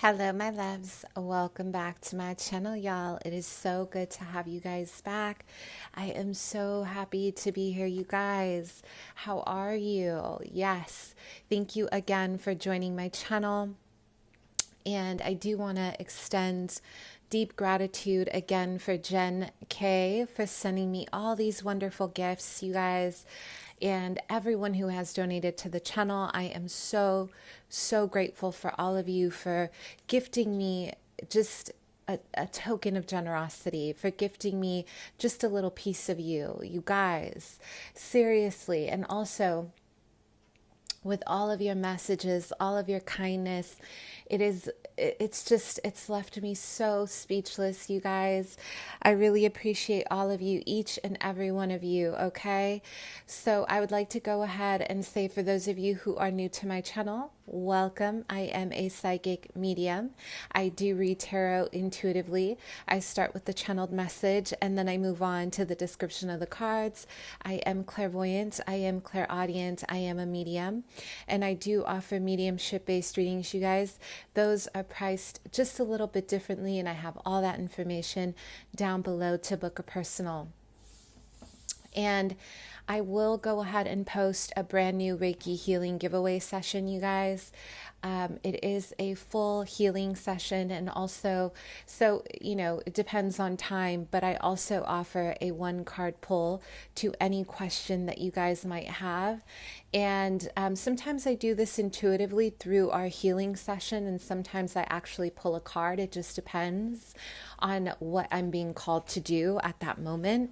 Hello, my loves. Welcome back to my channel, y'all. It is so good to have you guys back. I am so happy to be here, you guys. How are you? Yes. Thank you again for joining my channel. And I do want to extend deep gratitude again for Jen K for sending me all these wonderful gifts, you guys, and everyone who has donated to the channel. I am so grateful for all of you for gifting me just a token of generosity, for gifting me just a little piece of you, you guys, seriously. And also, with all of your messages, all of your kindness, it's left me so speechless, you guys. I really appreciate all of you, each and every one of you, okay? So I would like to go ahead and say, for those of you who are new to my channel, welcome. I am a psychic medium. I do read tarot intuitively. I start with the channeled message and then I move on to the description of the cards. I am clairvoyant. I am clairaudient. I am a medium. And I do offer mediumship-based readings, you guys. Those are priced just a little bit differently, and I have all that information down below to book a personal. And I will go ahead and post a brand new Reiki healing giveaway session, you guys. It is a full healing session, and also, so, it depends on time, but I also offer a 1-card pull to any question that you guys might have. And sometimes I do this intuitively through our healing session, and sometimes I actually pull a card. It just depends on what I'm being called to do at that moment.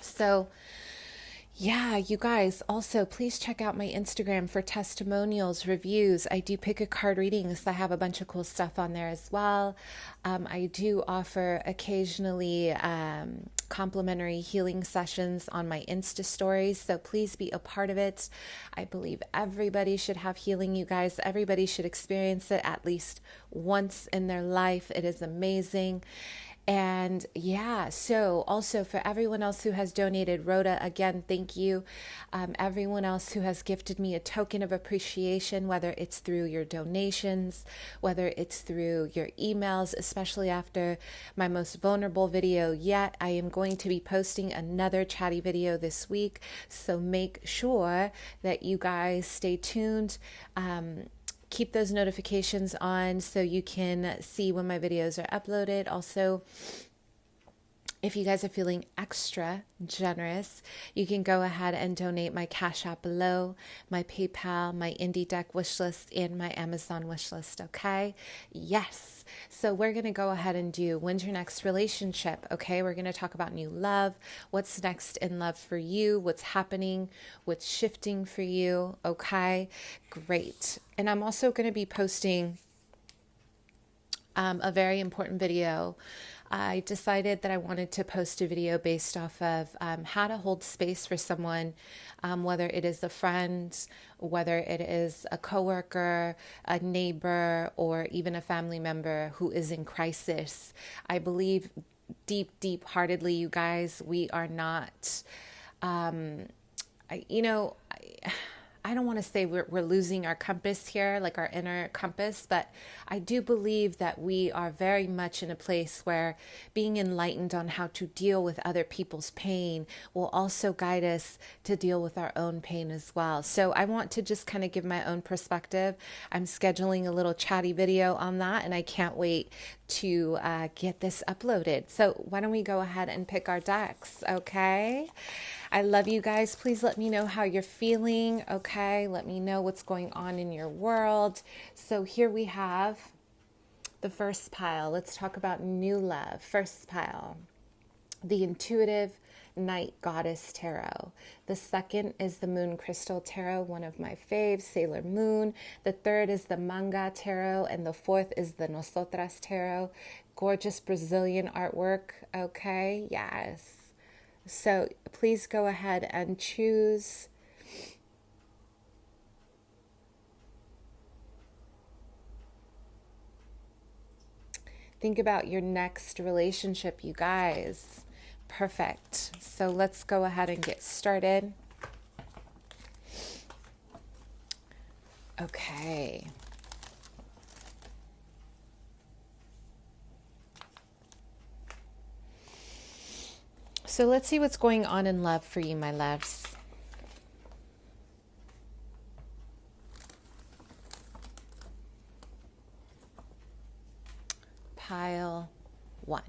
So, yeah, you guys, also please check out my Instagram for testimonials, reviews. I do pick a card readings. I have a bunch of cool stuff on there as well. I do offer occasionally complimentary healing sessions on my Insta stories, so please be a part of it. I believe everybody should have healing, you guys. Everybody should experience it at least once in their life. It is amazing. And yeah, so also for everyone else who has donated, Rhoda, again, thank you. Everyone else who has gifted me a token of appreciation, whether it's through your donations, whether it's through your emails, especially after my most vulnerable video yet. I am going to be posting another chatty video this week, so make sure that you guys stay tuned. Keep those notifications on so you can see when my videos are uploaded. Also, if you guys are feeling extra generous, you can go ahead and donate my Cash App below, my PayPal, my Indie Deck wishlist, and my Amazon wishlist, okay? Yes. So we're going to go ahead and do when's your next relationship, okay? We're going to talk about new love, what's next in love for you, what's happening, what's shifting for you, okay? Great. And I'm also going to be posting a very important video. I decided that I wanted to post a video based off of how to hold space for someone, whether it is a friend, whether it is a coworker, a neighbor, or even a family member who is in crisis. I believe deep heartedly, you guys, we are not, I don't want to say we're losing our compass here, like our inner compass, but I do believe that we are very much in a place where being enlightened on how to deal with other people's pain will also guide us to deal with our own pain as well. So I want to just kind of give my own perspective. I'm scheduling a little chatty video on that, and I can't wait to get this uploaded. So why don't we go ahead and pick our decks, okay? I love you guys. Please let me know how you're feeling, okay? Let me know what's going on in your world. So here we have the first pile. Let's talk about new love. First pile, the Intuitive Night Goddess Tarot. The second is the Moon Crystal Tarot, one of my faves, Sailor Moon. The third is the Manga Tarot, and the fourth is the Nosotras Tarot. Gorgeous Brazilian artwork, okay? Yes. So please go ahead and choose. Think about your next relationship, you guys. Perfect. So let's go ahead and get started. Okay. So let's see what's going on in love for you, my loves. Pile 1.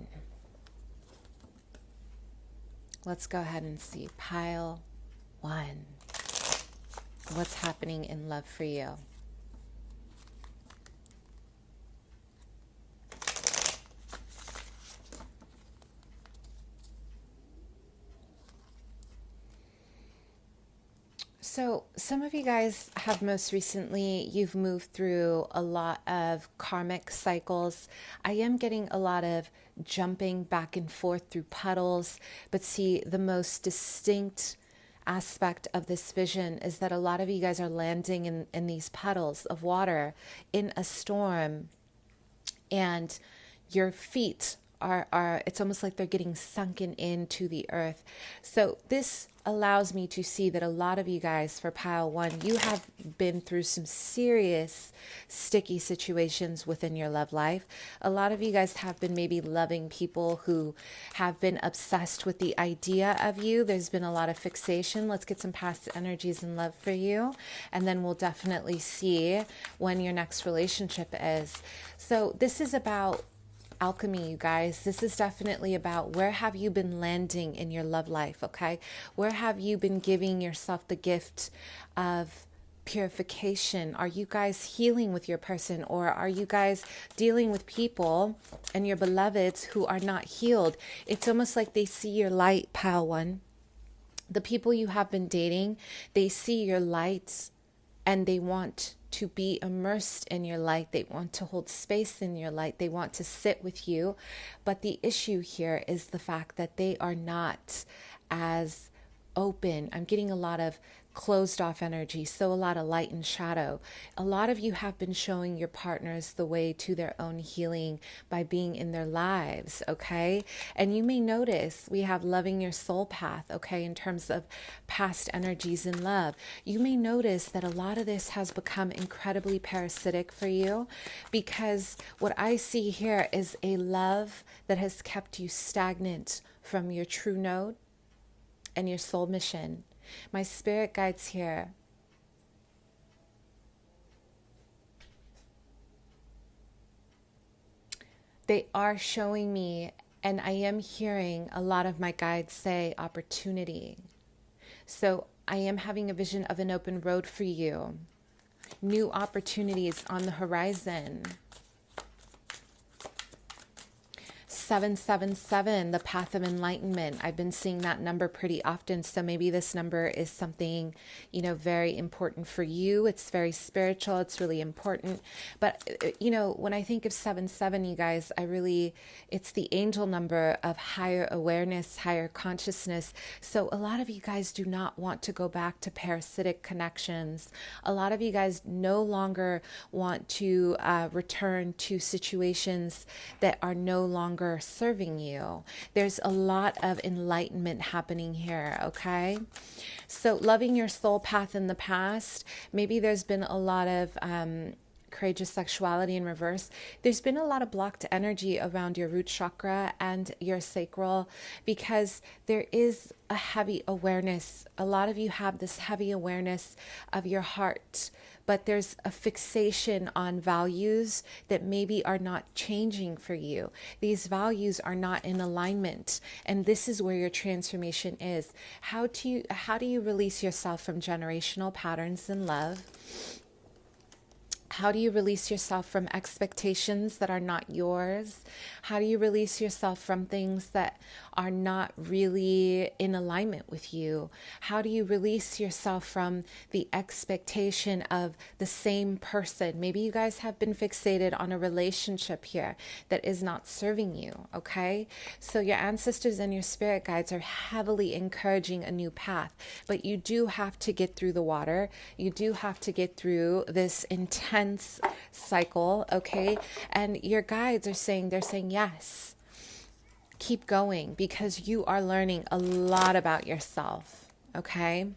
Let's go ahead and see. Pile 1. What's happening in love for you? So some of you guys have most recently, you've moved through a lot of karmic cycles. I am getting a lot of jumping back and forth through puddles, but see, the most distinct aspect of this vision is that a lot of you guys are landing in these puddles of water in a storm, and your feet are it's almost like they're getting sunken into the earth. So this allows me to see that a lot of you guys, for pile 1, you have been through some serious sticky situations within your love life. A lot of you guys have been maybe loving people who have been obsessed with the idea of you. There's been a lot of fixation. Let's get some past energies and love for you, and then we'll definitely see when your next relationship is. So this is about alchemy, you guys. This is definitely about where have you been landing in your love life, okay? Where have you been giving yourself the gift of purification? Are you guys healing with your person, or are you guys dealing with people and your beloveds who are not healed? It's almost like they see your light, pile 1. The people you have been dating, they see your light and they want to be immersed in your light. They want to hold space in your light. They want to sit with you. But the issue here is the fact that they are not as open. I'm getting a lot of closed off energy, so a lot of light and shadow. A lot of you have been showing your partners the way to their own healing by being in their lives, okay? And you may notice we have loving your soul path, okay, in terms of past energies in love. You may notice that a lot of this has become incredibly parasitic for you, because what I see here is a love that has kept you stagnant from your true node and your soul mission. My spirit guides here, they are showing me, and I am hearing a lot of my guides say opportunity. So I am having a vision of an open road for you, new opportunities on the horizon. 777, the path of enlightenment. I've been seeing that number pretty often. So maybe this number is something, very important for you. It's very spiritual. It's really important. But, when I think of 77, you guys, it's the angel number of higher awareness, higher consciousness. So a lot of you guys do not want to go back to parasitic connections. A lot of you guys no longer want to return to situations that are no longer serving you. There's a lot of enlightenment happening here, okay? So loving your soul path in the past, maybe there's been a lot of courageous sexuality in reverse. There's been a lot of blocked energy around your root chakra and your sacral, because there is a heavy awareness. A lot of you have this heavy awareness of your heart, but there's a fixation on values that maybe are not changing for you. These values are not in alignment, and this is where your transformation is. How do you release yourself from generational patterns in love? How do you release yourself from expectations that are not yours? How do you release yourself from things that are not really in alignment with you? How do you release yourself from the expectation of the same person? Maybe you guys have been fixated on a relationship here that is not serving you, okay? So your ancestors and your spirit guides are heavily encouraging a new path, but you do have to get through the water. You do have to get through this intense cycle, okay? And your guides are saying, yes, keep going, because you are learning a lot about yourself, okay?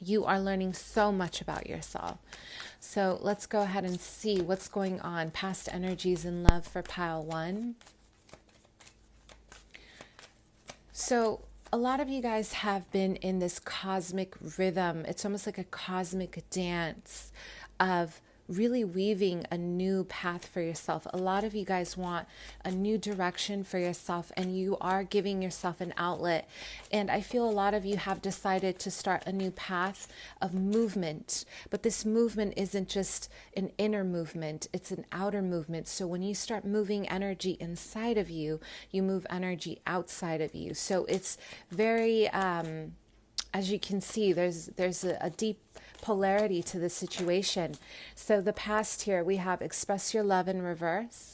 You are learning so much about yourself. So let's go ahead and see what's going on. Past energies in love for pile 1. So a lot of you guys have been in this cosmic rhythm. It's almost like a cosmic dance of really weaving a new path for yourself. A lot of you guys want a new direction for yourself, and you are giving yourself an outlet. And I feel a lot of you have decided to start a new path of movement, but this movement isn't just an inner movement, it's an outer movement. So when you start moving energy inside of you, you move energy outside of you. So it's very, as you can see, there's a deep polarity to the situation. So the past here, we have express your love in reverse.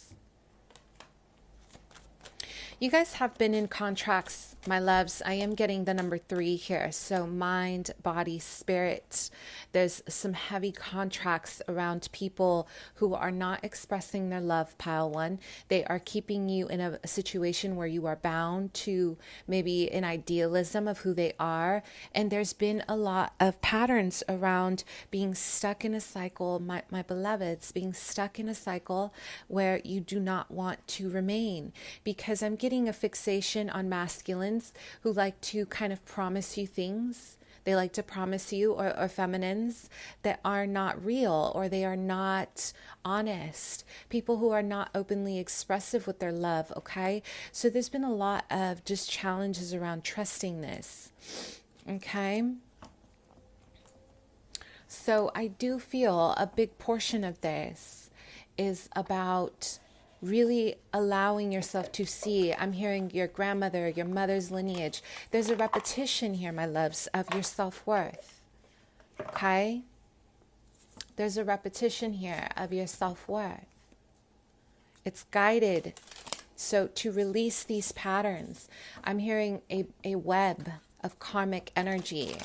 You guys have been in contracts, my loves. I am getting the number 3 here. So mind, body, spirit. There's some heavy contracts around people who are not expressing their love, pile 1. They are keeping you in a situation where you are bound to maybe an idealism of who they are. And there's been a lot of patterns around being stuck in a cycle, my beloveds, being stuck in a cycle where you do not want to remain. Because I'm getting a fixation on masculines who like to kind of promise you things. They like to promise you, or feminines that are not real, or they are not honest. People who are not openly expressive with their love, okay? So there's been a lot of just challenges around trusting this, okay? So I do feel a big portion of this is about really allowing yourself to see. I'm hearing your grandmother, your mother's lineage. There's a repetition here, my loves, of your self-worth. Okay? There's a repetition here of your self-worth. It's guided. So to release these patterns, I'm hearing a web of karmic energy.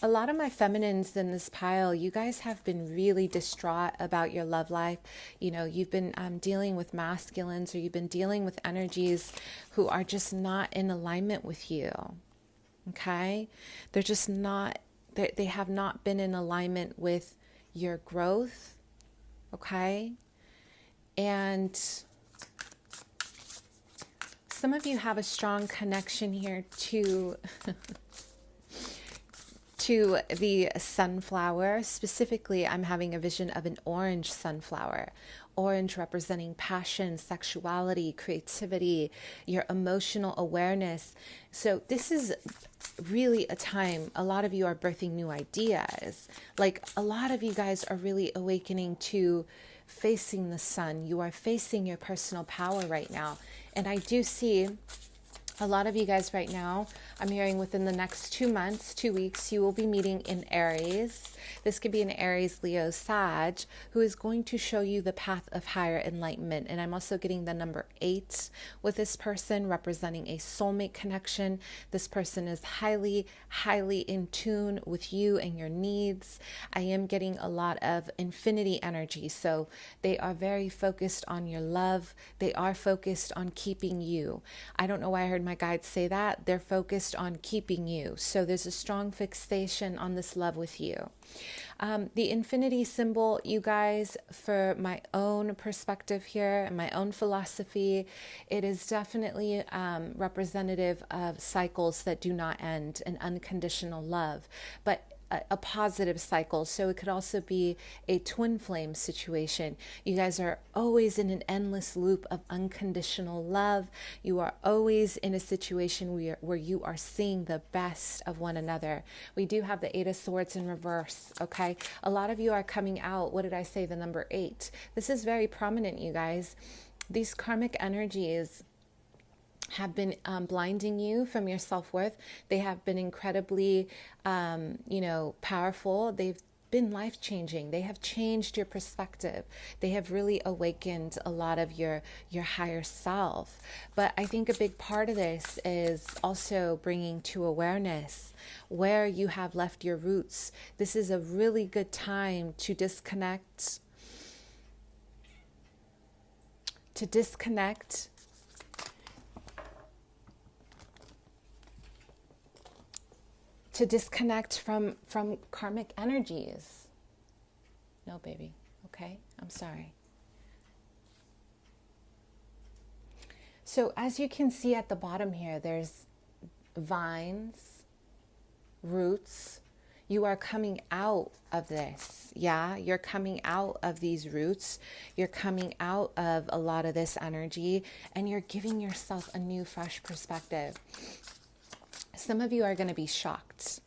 A lot of my feminines in this pile, you guys have been really distraught about your love life. You know, you've been dealing with masculines, or you've been dealing with energies who are just not in alignment with you. Okay? They're just not, they have not been in alignment with your growth. Okay? And some of you have a strong connection here to to the sunflower. Specifically, I'm having a vision of an orange sunflower. Orange representing passion, sexuality, creativity, your emotional awareness. So this is really a time, a lot of you are birthing new ideas. Like a lot of you guys are really awakening to facing the sun. You are facing your personal power right now. And I do see a lot of you guys right now, I'm hearing within the next 2 months, 2 weeks, you will be meeting in Aries. This could be an Aries, Leo, Sag, who is going to show you the path of higher enlightenment. And I'm also getting the number 8 with this person, representing a soulmate connection. This person is highly, highly in tune with you and your needs. I am getting a lot of infinity energy. So they are very focused on your love. They are focused on keeping you. I don't know why I heard my guides say that. They're focused on keeping you. So there's a strong fixation on this love with you. The infinity symbol, you guys, for my own perspective here and my own philosophy, it is definitely representative of cycles that do not end, an unconditional love, but a positive cycle. So it could also be a twin flame situation. You guys are always in an endless loop of unconditional love. You are always in a situation where you are seeing the best of one another. We do have the 8 of Swords in reverse, okay? A lot of you are coming out, what did I say, the number 8. This is very prominent, you guys. These karmic energies have been blinding you from your self-worth. They have been incredibly, powerful. They've been life-changing. They have changed your perspective. They have really awakened a lot of your higher self. But I think a big part of this is also bringing to awareness where you have left your roots. This is a really good time to disconnect, from karmic energies. No, baby. Okay? I'm sorry. So as you can see at the bottom here, there's vines, roots. You are coming out of this. Yeah, you're coming out of these roots. You're coming out of a lot of this energy, and you're giving yourself a new, fresh perspective. Some of you are going to be shocked.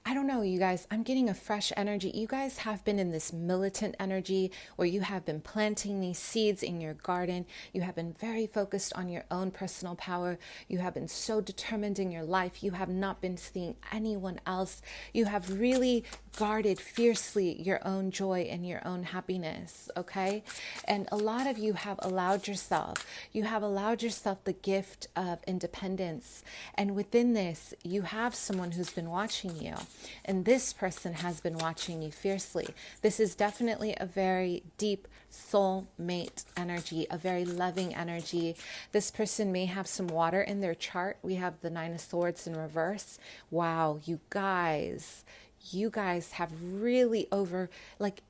I don't know, you guys, I'm getting a fresh energy. You guys have been in this militant energy where you have been planting these seeds in your garden. You have been very focused on your own personal power. You have been so determined in your life. You have not been seeing anyone else. You have really guarded fiercely your own joy and your own happiness, okay? And a lot of you have allowed yourself the gift of independence. And within this, you have someone who's been watching you. And this person has been watching you fiercely. This is definitely a very deep soulmate energy, a very loving energy. This person may have some water in their chart. We have the 9 of Swords in reverse. Wow, you guys have really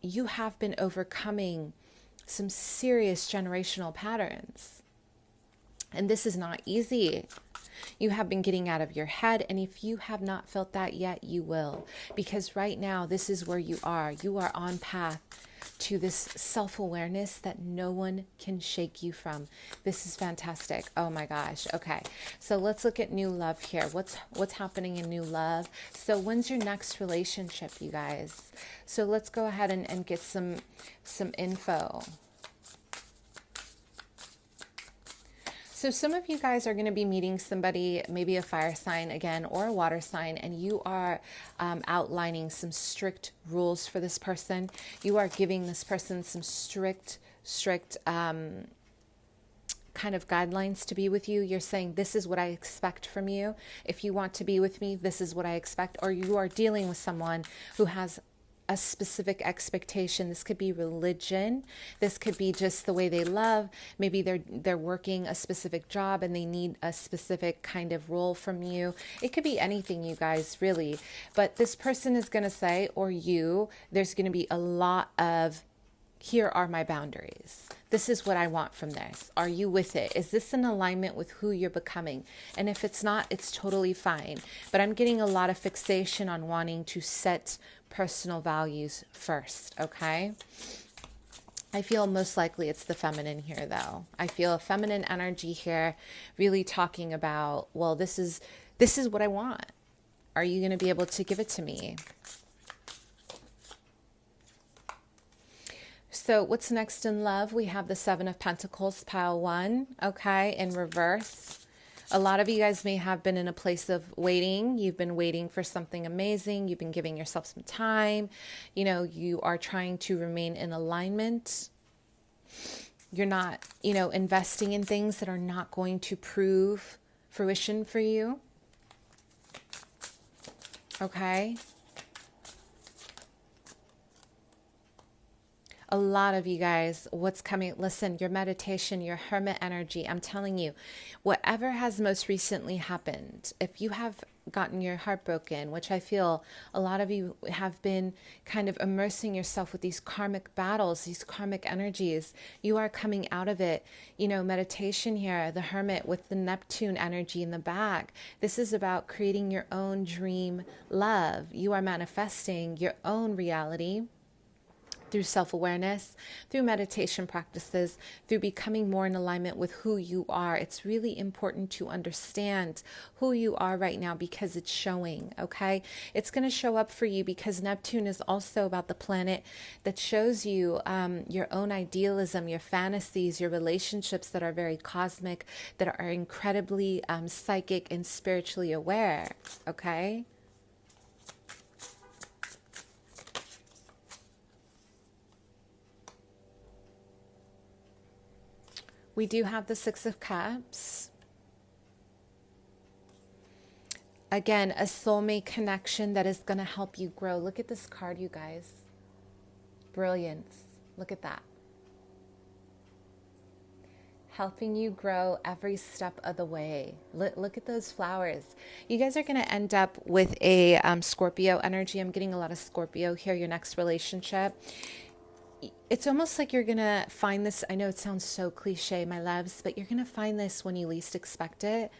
you have been overcoming some serious generational patterns. And this is not easy. You have been getting out of your head. And if you have not felt that yet, you will. Because right now, this is where you are. You are on path to this self-awareness that no one can shake you from. This is fantastic. Oh my gosh. Okay. So let's look at new love here. What's happening in new love? So when's your next relationship, you guys? So let's go ahead and get some info. So some of you guys are going to be meeting somebody, maybe a fire sign again, or a water sign, and you are outlining some strict rules for this person. You are giving this person some strict kind of guidelines to be with you. You're saying, this is what I expect from you. If you want to be with me, this is what I expect. Or you are dealing with someone who has a specific expectation. This could be religion. This could be just the way they love. Maybe they're working a specific job and they need a specific kind of role from you. It could be anything, you guys, really. But this person is going to say, or you, there's going to be a lot of, here are my boundaries. This is what I want from this. Are you with it? Is this in alignment with who you're becoming? And if it's not, it's totally fine. But I'm getting a lot of fixation on wanting to set personal values first, okay? I feel most likely it's the feminine here, though. I feel a feminine energy here, really talking about, well, this is what I want. Are you going to be able to give it to me? So what's next in love? We have the 7 of Pentacles, pile 1, okay, in reverse. A lot of you guys may have been in a place of waiting. You've been waiting for something amazing. You've been giving yourself some time. You know, you are trying to remain in alignment. You're not, investing in things that are not going to prove fruition for you. Okay. A lot of you guys, what's coming, listen, your meditation, your hermit energy, I'm telling you, whatever has most recently happened, if you have gotten your heart broken, which I feel a lot of you have been kind of immersing yourself with these karmic battles, these karmic energies, you are coming out of it. Meditation here, the hermit with the Neptune energy in the back. This is about creating your own dream love. You are manifesting your own reality through self-awareness, through meditation practices, through becoming more in alignment with who you are. It's really important to understand who you are right now because it's showing, okay? It's going to show up for you because Neptune is also about the planet that shows you your own idealism, your fantasies, your relationships that are very cosmic, that are incredibly psychic and spiritually aware, okay? We do have the 6 of Cups. Again, a soulmate connection that is going to help you grow. Look at this card, you guys. Brilliance. Look at that. Helping you grow every step of the way. Look at those flowers. You guys are going to end up with a Scorpio energy. I'm getting a lot of Scorpio here, your next relationship. It's almost like you're going to find this. I know it sounds so cliche, my loves, but you're going to find this when you least expect it.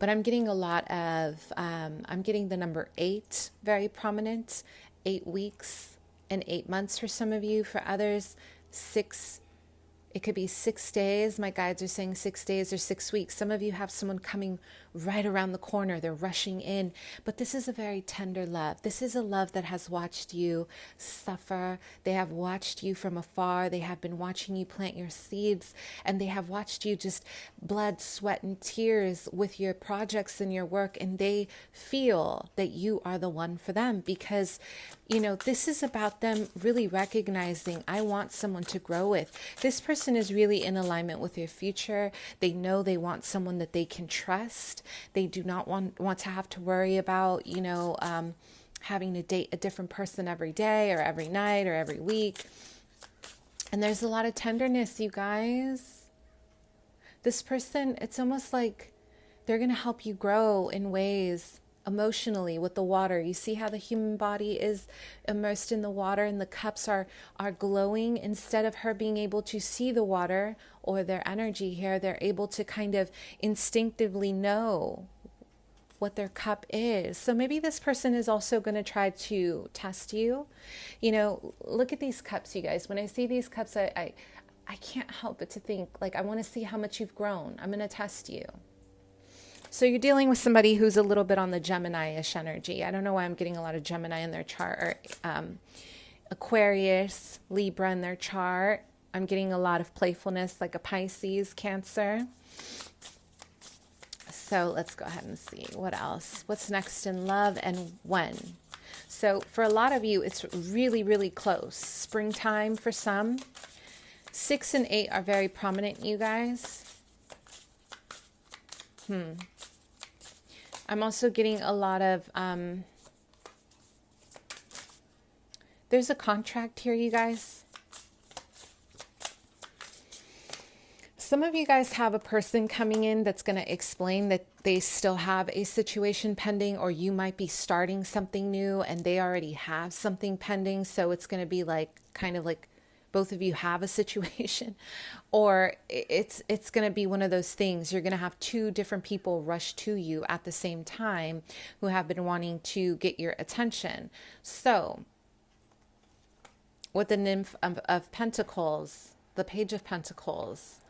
but I'm getting a lot of, I'm getting the number 8 very prominent, 8 weeks and 8 months for some of you. For others, 6. It could be 6 days. My guides are saying 6 days or 6 weeks. Some of you have someone coming right around the corner. They're rushing in. But this is a very tender love. This is a love that has watched you suffer. They have watched you from afar. They have been watching you plant your seeds. And they have watched you just blood, sweat, and tears with your projects and your work. And they feel that you are the one for them, because this is about them really recognizing, I want someone to grow with. This person is really in alignment with your future. They know they want someone that they can trust. They do not want to have to worry about, having to date a different person every day or every night or every week. And there's a lot of tenderness, you guys. This person, it's almost like they're going to help you grow in ways emotionally with the water. You see how the human body is immersed in the water and the cups are glowing. Instead of her being able to see the water or their energy here, they're able to kind of instinctively know what their cup is. So maybe this person is also going to try to test you. Look at these cups, you guys. When I see these cups, I can't help but to think, like, I want to see how much you've grown. I'm going to test you. So you're dealing with somebody who's a little bit on the Gemini-ish energy. I don't know why I'm getting a lot of Gemini in their chart, or Aquarius, Libra in their chart. I'm getting a lot of playfulness, like a Pisces, Cancer. So let's go ahead and see what else. What's next in love and when? So for a lot of you, it's really, really close. Springtime for some. 6 and 8 are very prominent, you guys. I'm also getting a lot of, there's a contract here, you guys. Some of you guys have a person coming in that's going to explain that they still have a situation pending, or you might be starting something new and they already have something pending. So it's going to be like, kind of like, both of you have a situation, or it's going to be one of those things. You're going to have 2 different people rush to you at the same time who have been wanting to get your attention. So with the Nymph of Pentacles, the Page of Pentacles,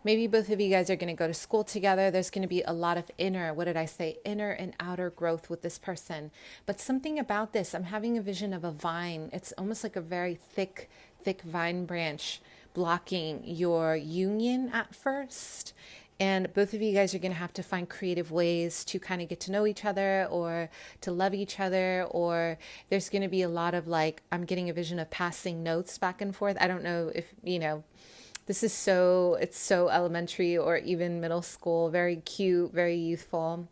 maybe both of you guys are going to go to school together. There's going to be a lot of inner and outer growth with this person. But something about this, I'm having a vision of a vine. It's almost like a very thick vine branch blocking your union at first. And both of you guys are going to have to find creative ways to kind of get to know each other, or to love each other, or there's going to be a lot of, like, I'm getting a vision of passing notes back and forth. I don't know if, this is it's so elementary or even middle school, very cute, very youthful,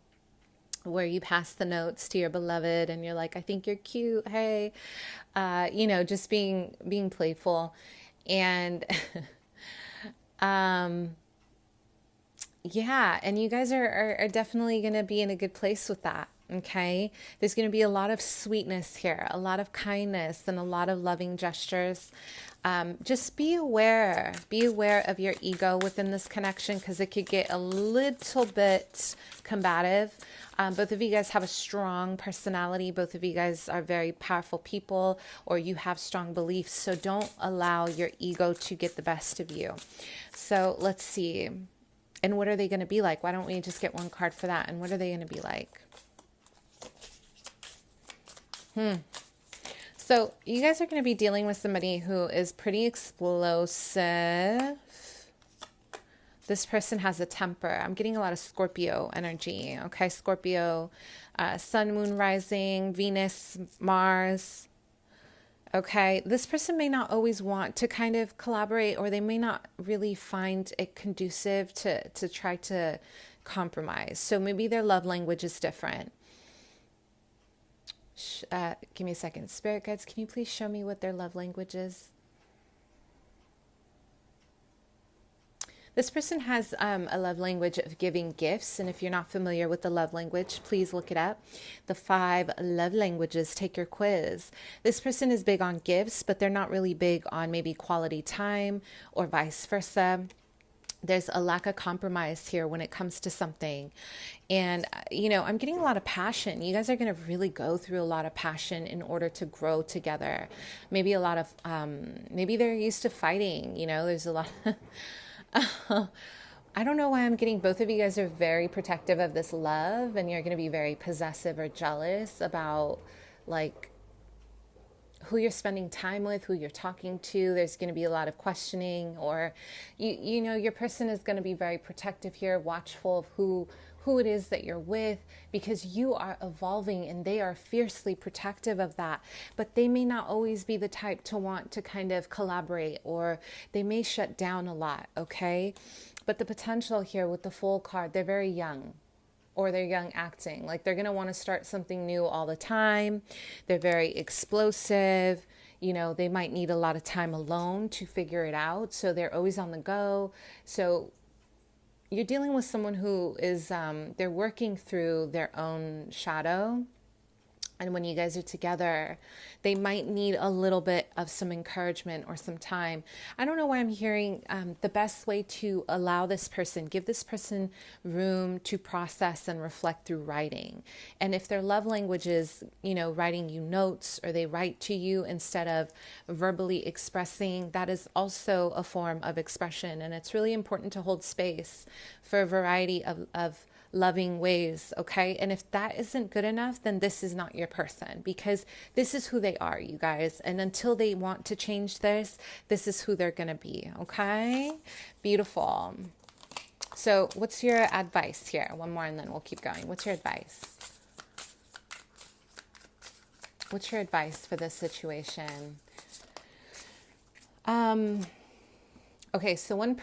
where you pass the notes to your beloved and you're like, I think you're cute. Hey, just being playful. And, yeah. And you guys are definitely going to be in a good place with that. Okay. There's going to be a lot of sweetness here, a lot of kindness, and a lot of loving gestures. Just be aware of your ego within this connection, because it could get a little bit combative. Both of you guys have a strong personality. Both of you guys are very powerful people, or you have strong beliefs. So don't allow your ego to get the best of you. So let's see. And what are they going to be like? Why don't we just get one card for that? And what are they going to be like? So you guys are going to be dealing with somebody who is pretty explosive. This person has a temper. I'm getting a lot of Scorpio energy. Okay, Scorpio, Sun, Moon, Rising, Venus, Mars. Okay, this person may not always want to kind of collaborate, or they may not really find it conducive to try to compromise. So maybe their love language is different. Give me a second. Spirit guides, can you please show me what their love language is? This person has a love language of giving gifts. And if you're not familiar with the love language, please look it up. The 5 love languages. Take your quiz. This person is big on gifts, but they're not really big on maybe quality time, or vice versa. There's a lack of compromise here when it comes to something. And, I'm getting a lot of passion. You guys are going to really go through a lot of passion in order to grow together. Maybe a lot of, maybe they're used to fighting. There's a lot. I don't know why I'm getting both of you guys are very protective of this love, and you're going to be very possessive or jealous about like who you're spending time with, who you're talking to. There's going to be a lot of questioning, or your person is going to be very protective here, watchful of who it is that you're with, because you are evolving and they are fiercely protective of that. But they may not always be the type to want to kind of collaborate, or they may shut down a lot, okay? But the potential here with the Fool card, they're very young, or they're young acting. Like they're going to want to start something new all the time. They're very explosive. They might need a lot of time alone to figure it out. So they're always on the go. So you're dealing with someone who is, they're working through their own shadow. And when you guys are together, they might need a little bit of some encouragement or some time. I don't know why I'm hearing the best way to allow this person, give this person room to process and reflect through writing. And if their love language is, writing you notes, or they write to you instead of verbally expressing, that is also a form of expression. And it's really important to hold space for a variety of loving ways, okay? And if that isn't good enough, then this is not your person, because this is who they are, you guys. And until they want to change this is who they're going to be, okay? Beautiful. So what's your advice here? One more and then we'll keep going. What's your advice? What's your advice for this situation? Okay, so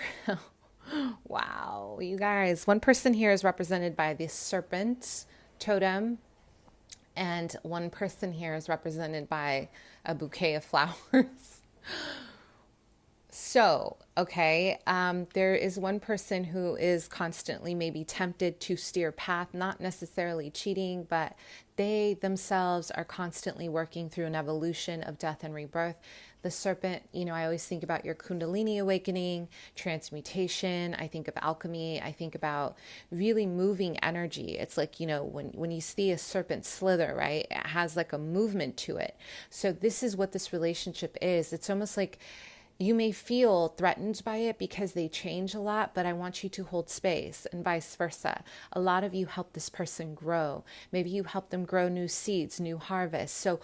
wow, you guys, one person here is represented by the serpent totem, and one person here is represented by a bouquet of flowers. So, okay, there is one person who is constantly maybe tempted to steer path, not necessarily cheating, but they themselves are constantly working through an evolution of death and rebirth. The serpent, I always think about your Kundalini awakening, transmutation. I think of alchemy. I think about really moving energy. It's like, when you see a serpent slither, right? It has like a movement to it. So this is what this relationship is. It's almost like you may feel threatened by it because they change a lot, but I want you to hold space, and vice versa. A lot of you help this person grow. Maybe you help them grow new seeds, new harvests. So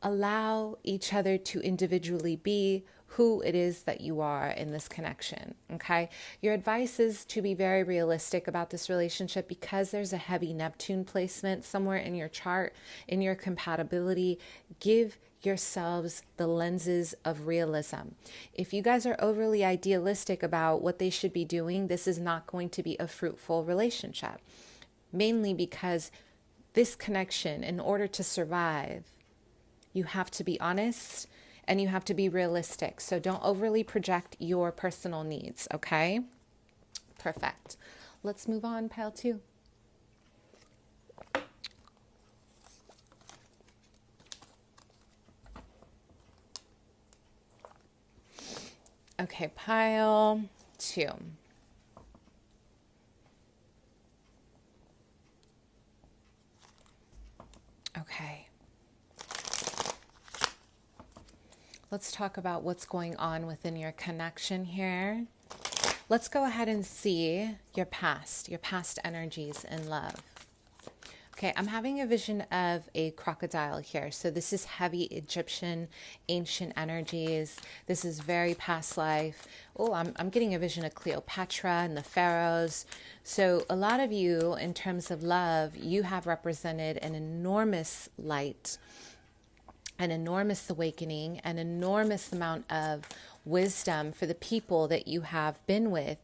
allow each other to individually be who it is that you are in this connection, okay? Your advice is to be very realistic about this relationship, because there's a heavy Neptune placement somewhere in your chart, in your compatibility. Give yourselves the lenses of realism. If you guys are overly idealistic about what they should be doing, this is not going to be a fruitful relationship, mainly because this connection, in order to survive, you have to be honest and you have to be realistic. So don't overly project your personal needs, okay? Perfect. Let's move on, pile 2. Okay, pile 2. Okay. Let's talk about what's going on within your connection here. Let's go ahead and see your past energies in love. Okay, I'm having a vision of a crocodile here. So this is heavy Egyptian, ancient energies. This is very past life. Oh, I'm getting a vision of Cleopatra and the pharaohs. So a lot of you, in terms of love, you have represented an enormous light, an enormous awakening, an enormous amount of wisdom for the people that you have been with.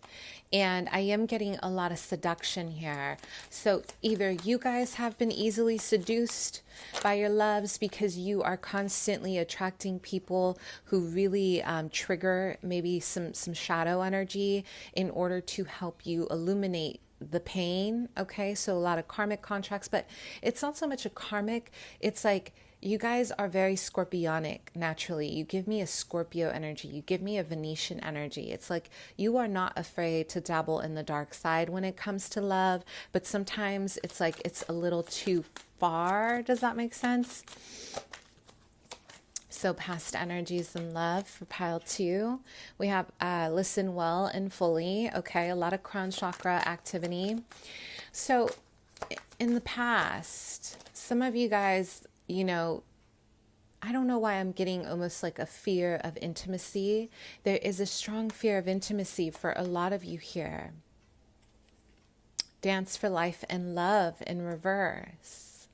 And I am getting a lot of seduction here. So either you guys have been easily seduced by your loves because you are constantly attracting people who really trigger maybe some shadow energy in order to help you illuminate the pain. Okay, so a lot of karmic contracts, but it's not so much a karmic, it's like You guys are very scorpionic naturally. You give me a Scorpio energy. You give me a Venetian energy. It's like you are not afraid to dabble in the dark side when it comes to love, but sometimes it's like it's a little too far. Does that make sense? So past energies and love for pile 2. We have listen well and fully. Okay, a lot of crown chakra activity. So in the past, some of you guys, I don't know why I'm getting almost like a fear of intimacy. There is a strong fear of intimacy for a lot of you here. Dance for life and love in reverse.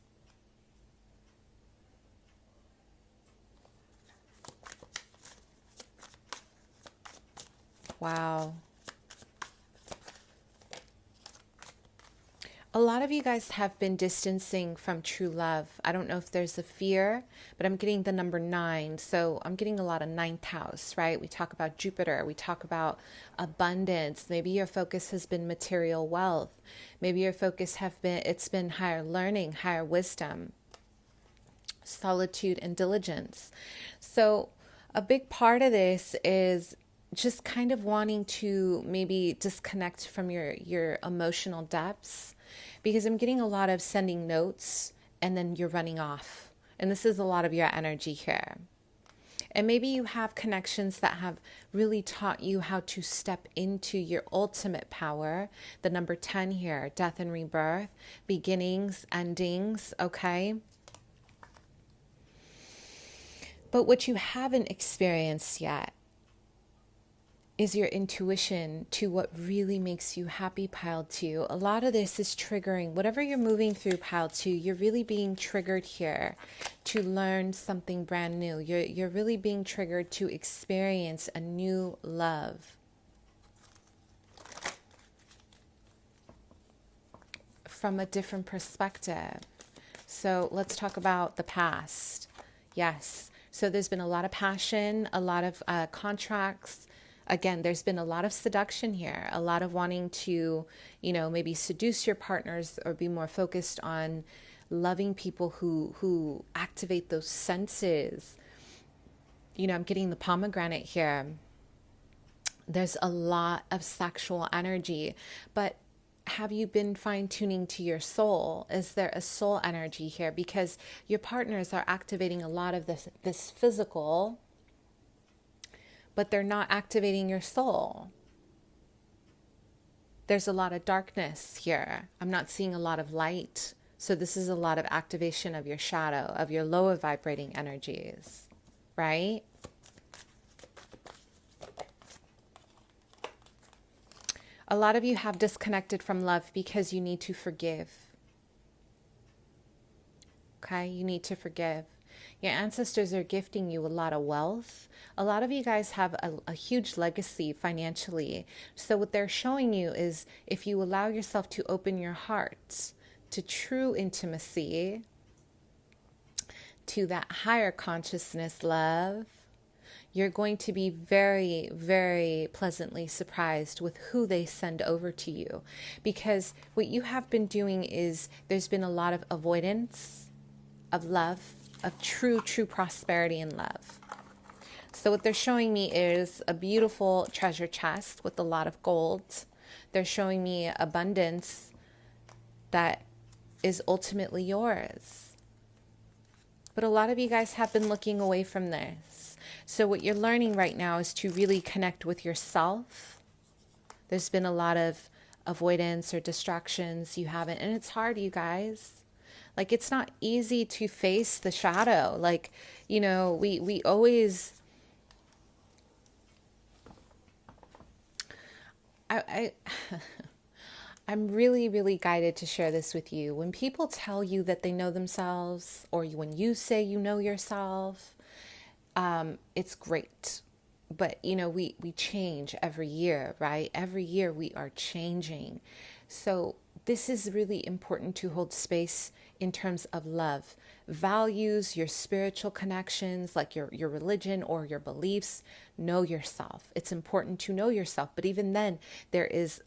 Wow. A lot of you guys have been distancing from true love. I don't know if there's a fear, but I'm getting the number 9. So I'm getting a lot of 9th house, right? We talk about Jupiter. We talk about abundance. Maybe your focus has been material wealth. Maybe your focus it's been higher learning, higher wisdom, solitude, and diligence. So a big part of this is just kind of wanting to maybe disconnect from your emotional depths, because I'm getting a lot of sending notes and then you're running off. And this is a lot of your energy here. And maybe you have connections that have really taught you how to step into your ultimate power. The number 10 here, death and rebirth, beginnings, endings, okay? But what you haven't experienced yet is your intuition to what really makes you happy, pile 2. A lot of this is triggering. Whatever you're moving through, pile 2, you're really being triggered here to learn something brand new. You're really being triggered to experience a new love. From a different perspective. So let's talk about the past. Yes. So there's been a lot of passion, a lot of contracts. Again, there's been a lot of seduction here, a lot of wanting to, maybe seduce your partners or be more focused on loving people who activate those senses. I'm getting the pomegranate here. There's a lot of sexual energy, but have you been fine-tuning to your soul? Is there a soul energy here? Because your partners are activating a lot of this physical, but they're not activating your soul. There's a lot of darkness here. I'm not seeing a lot of light. So this is a lot of activation of your shadow, of your lower vibrating energies, right? A lot of you have disconnected from love because you need to forgive. Okay, you need to forgive. Your ancestors are gifting you a lot of wealth. A lot of you guys have a huge legacy financially. So what they're showing you is if you allow yourself to open your heart to true intimacy, to that higher consciousness love, you're going to be very, very pleasantly surprised with who they send over to you. Because what you have been doing is there's been a lot of avoidance of love, of true prosperity and love. So what they're showing me is a beautiful treasure chest with a lot of gold. They're showing me abundance that is ultimately yours. But a lot of you guys have been looking away from this. So what you're learning right now is to really connect with yourself. There's been a lot of avoidance or distractions you haven't, and it's hard, you guys. Like, it's not easy to face the shadow. Like, we always, I'm really, really guided to share this with you. When people tell you that they know themselves, or when you say you know yourself, it's great. But, we change every year, right? Every year we are changing. So this is really important to hold space in terms of love, values, your spiritual connections, like your religion or your beliefs. Know yourself. It's important to know yourself. But even then, there is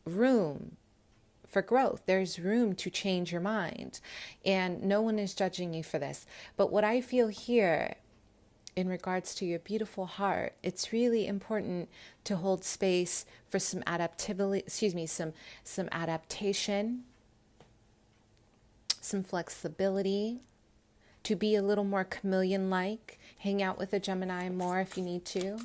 room for growth. There's room to change your mind. And no one is judging you for this. But what I feel here in regards to your beautiful heart, it's really important to hold space for some adaptability, some adaptation, some flexibility, to be a little more chameleon-like. Hang out with a Gemini more if you need to.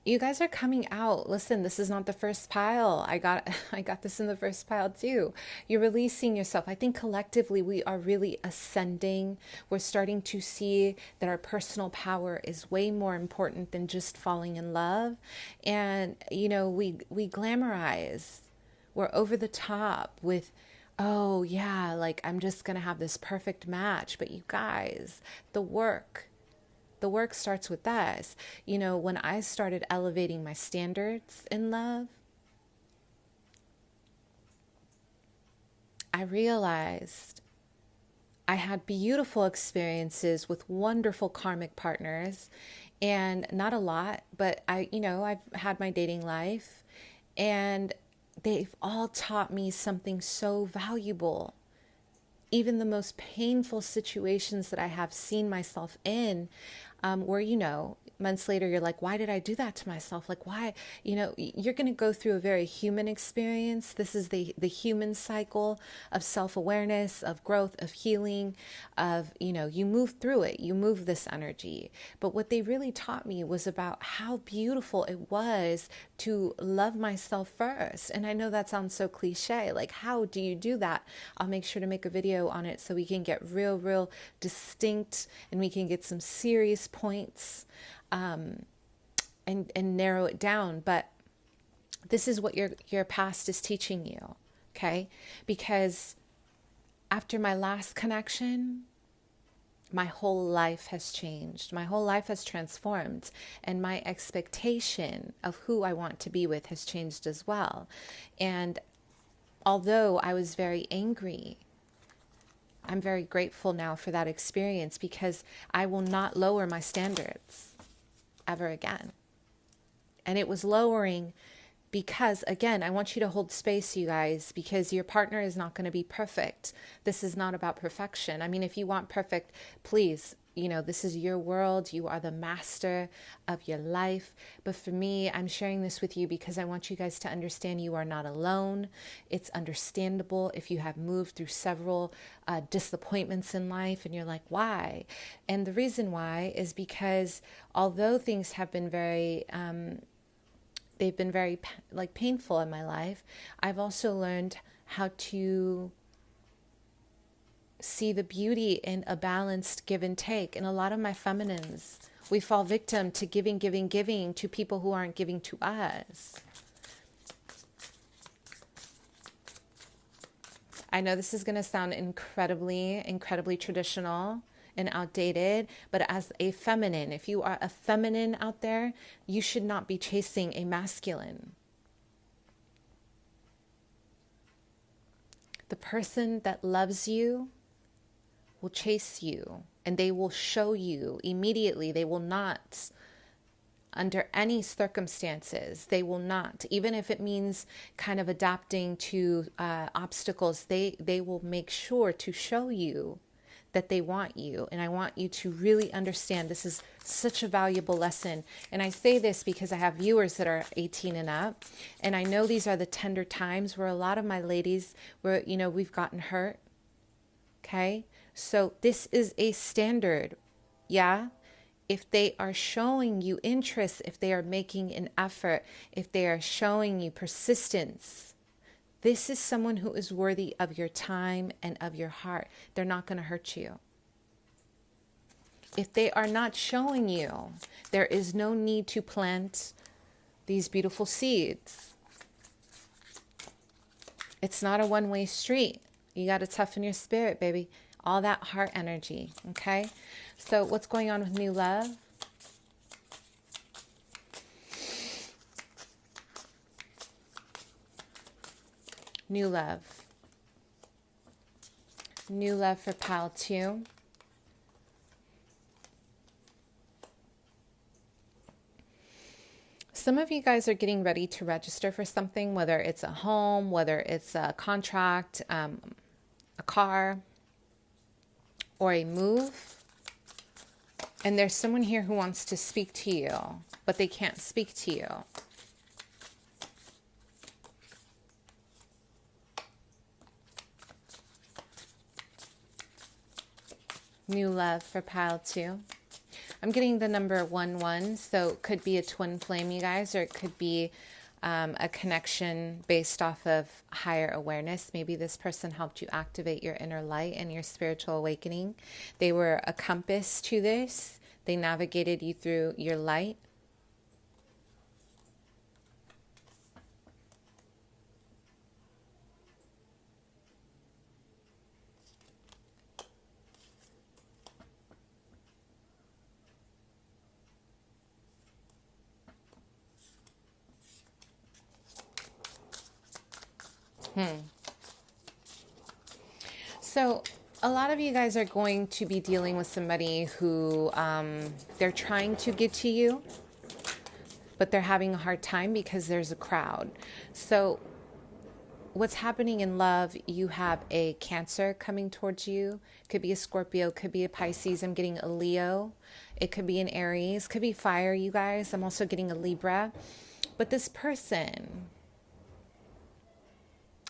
You guys are coming out. Listen, this is not the first pile. I got this in the first pile too. You're releasing yourself. I think collectively we are really ascending. We're starting to see that our personal power is way more important than just falling in love. And you know, we glamorize. We're over the top with, oh yeah, like I'm just going to have this perfect match. But you guys, the work starts with us. You know, when I started elevating my standards in love, I realized I had beautiful experiences with wonderful karmic partners, and not a lot, but I've had my dating life, and they've all taught me something so valuable. Even the most painful situations that I have seen myself in, where, you know, months later, you're like, why did I do that to myself? Like, why? You know, you're going to go through a very human experience. This is the human cycle of self-awareness, of growth, of healing, of, you know, you move through it, you move this energy. But what they really taught me was about how beautiful it was to love myself first. And I know that sounds so cliche. Like, how do you do that? I'll make sure to make a video on it so we can get real distinct, and we can get some serious points, and narrow it down. But this is what your past is teaching you, okay? Because after my last connection, my whole life has changed. My whole life has transformed, and my expectation of who I want to be with has changed as well. And although I was very angry, I'm very grateful now for that experience, because I will not lower my standards ever again. And it was lowering because, again, I want you to hold space, you guys, because your partner is not going to be perfect. This is not about perfection. I mean, if you want perfect, please, you know, this is your world. You are the master of your life. But for me, I'm sharing this with you because I want you guys to understand you are not alone. It's understandable if you have moved through several disappointments in life and you're like, why? And the reason why is because although things have been very, they've been very painful in my life, I've also learned how to see the beauty in a balanced give and take. And a lot of my feminines, we fall victim to giving to people who aren't giving to us. I know this is going to sound incredibly traditional and outdated, but as a feminine, if you are a feminine out there, you should not be chasing a masculine. The person that loves you will chase you, and they will show you immediately. They will not, under any circumstances, they will not, even if it means kind of adapting to obstacles, they will make sure to show you that they want you. And I want you to really understand this is such a valuable lesson. And I say this because I have viewers that are 18 and up, and I know these are the tender times where a lot of my ladies, where, you know, we've gotten hurt. Okay? So this is a standard, yeah? If they are showing you interest, if they are making an effort, if they are showing you persistence, this is someone who is worthy of your time and of your heart. They're not going to hurt you. If they are not showing you, there is no need to plant these beautiful seeds. It's not a one-way street. You got to toughen your spirit, baby. All that heart energy, okay? So what's going on with new love? New love. New love for pile 2. Some of you guys are getting ready to register for something, whether it's a home, whether it's a contract, a car, or a move. And there's someone here who wants to speak to you, but they can't speak to you. New love for pile 2. I'm getting the number 11, so it could be a twin flame, you guys, or it could be a connection based off of higher awareness. Maybe this person helped you activate your inner light and your spiritual awakening. They were a compass to this. They navigated you through your light. So a lot of you guys are going to be dealing with somebody who they're trying to get to you, but they're having a hard time because there's a crowd. So what's happening in love, you have a Cancer coming towards you. Could be a Scorpio, could be a Pisces. I'm getting a Leo. It could be an Aries, could be fire, you guys. I'm also getting a Libra. But this person,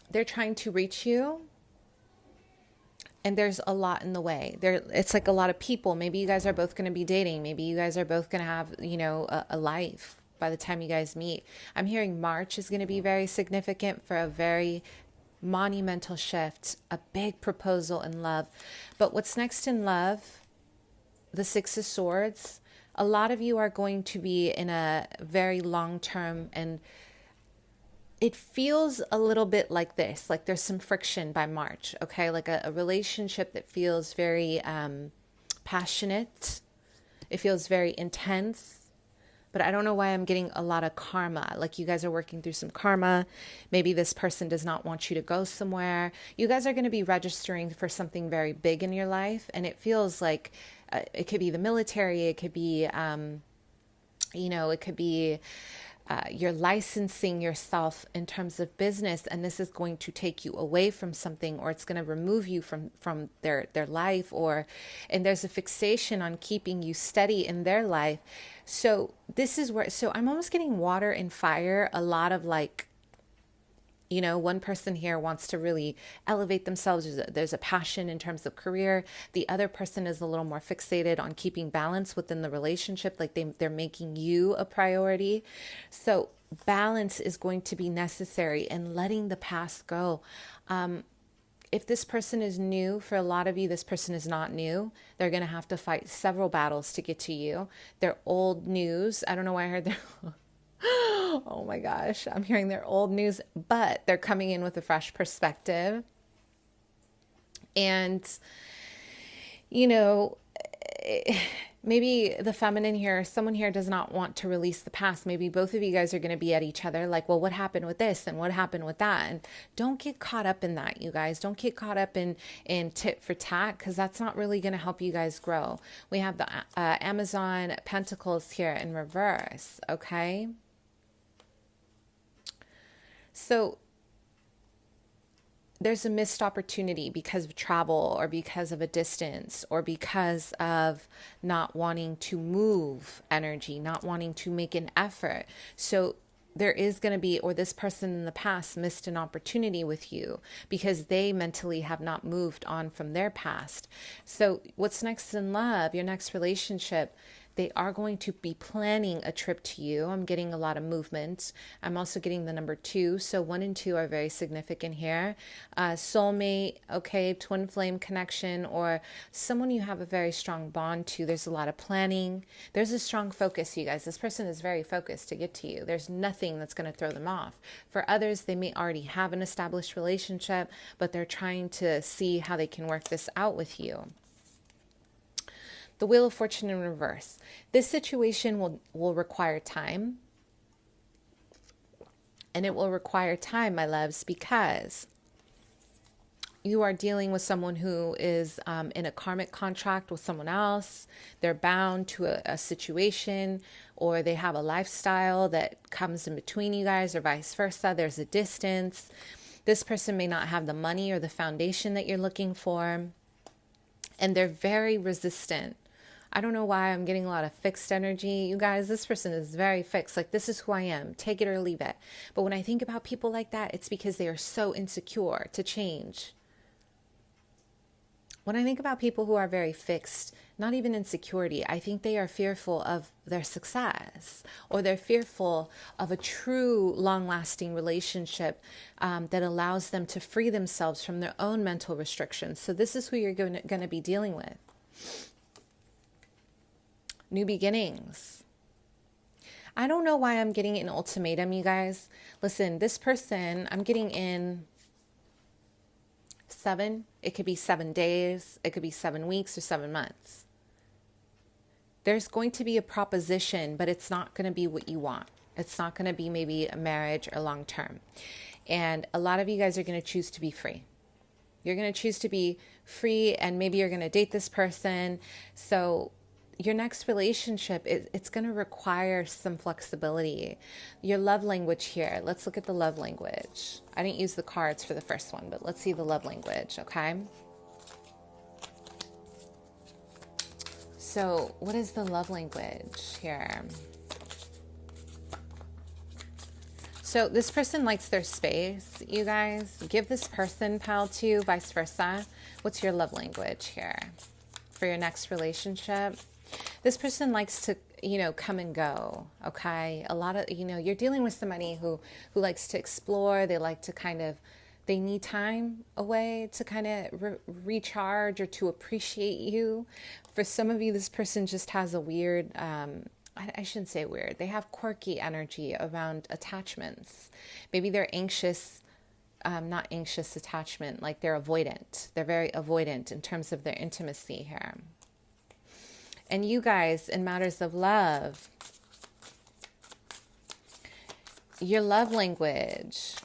they're trying to reach you, and there's a lot in the way. It's like a lot of people. Maybe you guys are both going to be dating. Maybe you guys are both going to have, a life by the time you guys meet. I'm hearing March is going to be very significant for a very monumental shift, a big proposal in love. But what's next in love? The Six of Swords. A lot of you are going to be in a very long-term, and it feels a little bit like this, like there's some friction by March, okay? Like a relationship that feels very passionate. It feels very intense, but I don't know why I'm getting a lot of karma. Like you guys are working through some karma. Maybe this person does not want you to go somewhere. You guys are going to be registering for something very big in your life, and it feels like it could be the military. It could be, it could be you're licensing yourself in terms of business, and this is going to take you away from something, or it's going to remove you from their life, and there's a fixation on keeping you steady in their life. So this is where, so I'm almost getting water and fire, a lot of like, one person here wants to really elevate themselves. There's a passion in terms of career. The other person is a little more fixated on keeping balance within the relationship. Like they're making you a priority. So balance is going to be necessary, and letting the past go. If this person is new, for a lot of you, this person is not new. They're going to have to fight several battles to get to you. They're old news. I don't know why I heard that. Oh my gosh, I'm hearing their old news, but they're coming in with a fresh perspective. And, maybe the feminine here, someone here does not want to release the past. Maybe both of you guys are going to be at each other like, well, what happened with this and what happened with that? And don't get caught up in that, you guys. Don't get caught up in tit for tat, because that's not really going to help you guys grow. We have the Amazon Pentacles here in reverse, okay? So there's a missed opportunity because of travel, or because of a distance, or because of not wanting to move energy, not wanting to make an effort. So there is going to be, or this person in the past missed an opportunity with you because they mentally have not moved on from their past. So what's next in love, your next relationship, they are going to be planning a trip to you. I'm getting a lot of movement. I'm also getting the number 2. So 1 and 2 are very significant here. Soulmate, okay, twin flame connection, or someone you have a very strong bond to. There's a lot of planning. There's a strong focus, you guys. This person is very focused to get to you. There's nothing that's going to throw them off. For others, they may already have an established relationship, but they're trying to see how they can work this out with you. The Wheel of Fortune in reverse. This situation will require time. And it will require time, my loves, because you are dealing with someone who is in a karmic contract with someone else. They're bound to a situation, or they have a lifestyle that comes in between you guys, or vice versa. There's a distance. This person may not have the money or the foundation that you're looking for, and they're very resistant. I don't know why I'm getting a lot of fixed energy. You guys, this person is very fixed. Like, this is who I am. Take it or leave it. But when I think about people like that, it's because they are so insecure to change. When I think about people who are very fixed, not even insecurity, I think they are fearful of their success, or they're fearful of a true long-lasting relationship that allows them to free themselves from their own mental restrictions. So this is who you're going to be dealing with. New beginnings. I don't know why I'm getting an ultimatum, you guys. Listen, this person, I'm getting in 7. It could be 7 days. It could be 7 weeks or 7 months. There's going to be a proposition, but it's not going to be what you want. It's not going to be maybe a marriage or long term. And a lot of you guys are going to choose to be free. You're going to choose to be free, and maybe you're going to date this person. So your next relationship, it's going to require some flexibility. Your love language here. Let's look at the love language. I didn't use the cards for the first one, but let's see the love language, okay? So what is the love language here? So this person likes their space, you guys. Give this person pile 2, vice versa. What's your love language here for your next relationship? This person likes to, come and go, okay? A lot of, you're dealing with somebody who likes to explore. They like to they need time away to kind of recharge or to appreciate you. For some of you, this person just has a weird, I shouldn't say weird. They have quirky energy around attachments. Maybe they're anxious, not anxious attachment, like they're avoidant. They're very avoidant in terms of their intimacy here. And you guys, in matters of love, your love language.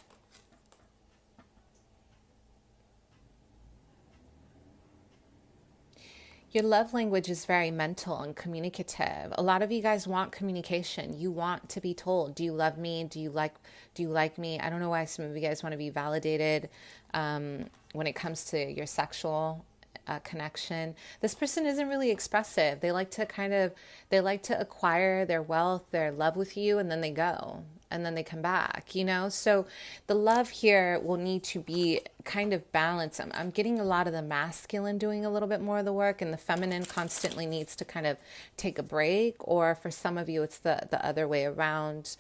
Your love language is very mental and communicative. A lot of you guys want communication. You want to be told, do you love me? Do you like me? I don't know why some of you guys want to be validated when it comes to your sexual connection. This person isn't really expressive. They like to acquire their wealth, their love with you, and then they go, and then they come back, So the love here will need to be kind of balanced. I'm getting a lot of the masculine doing a little bit more of the work, and the feminine constantly needs to kind of take a break, or for some of you, it's the other way around.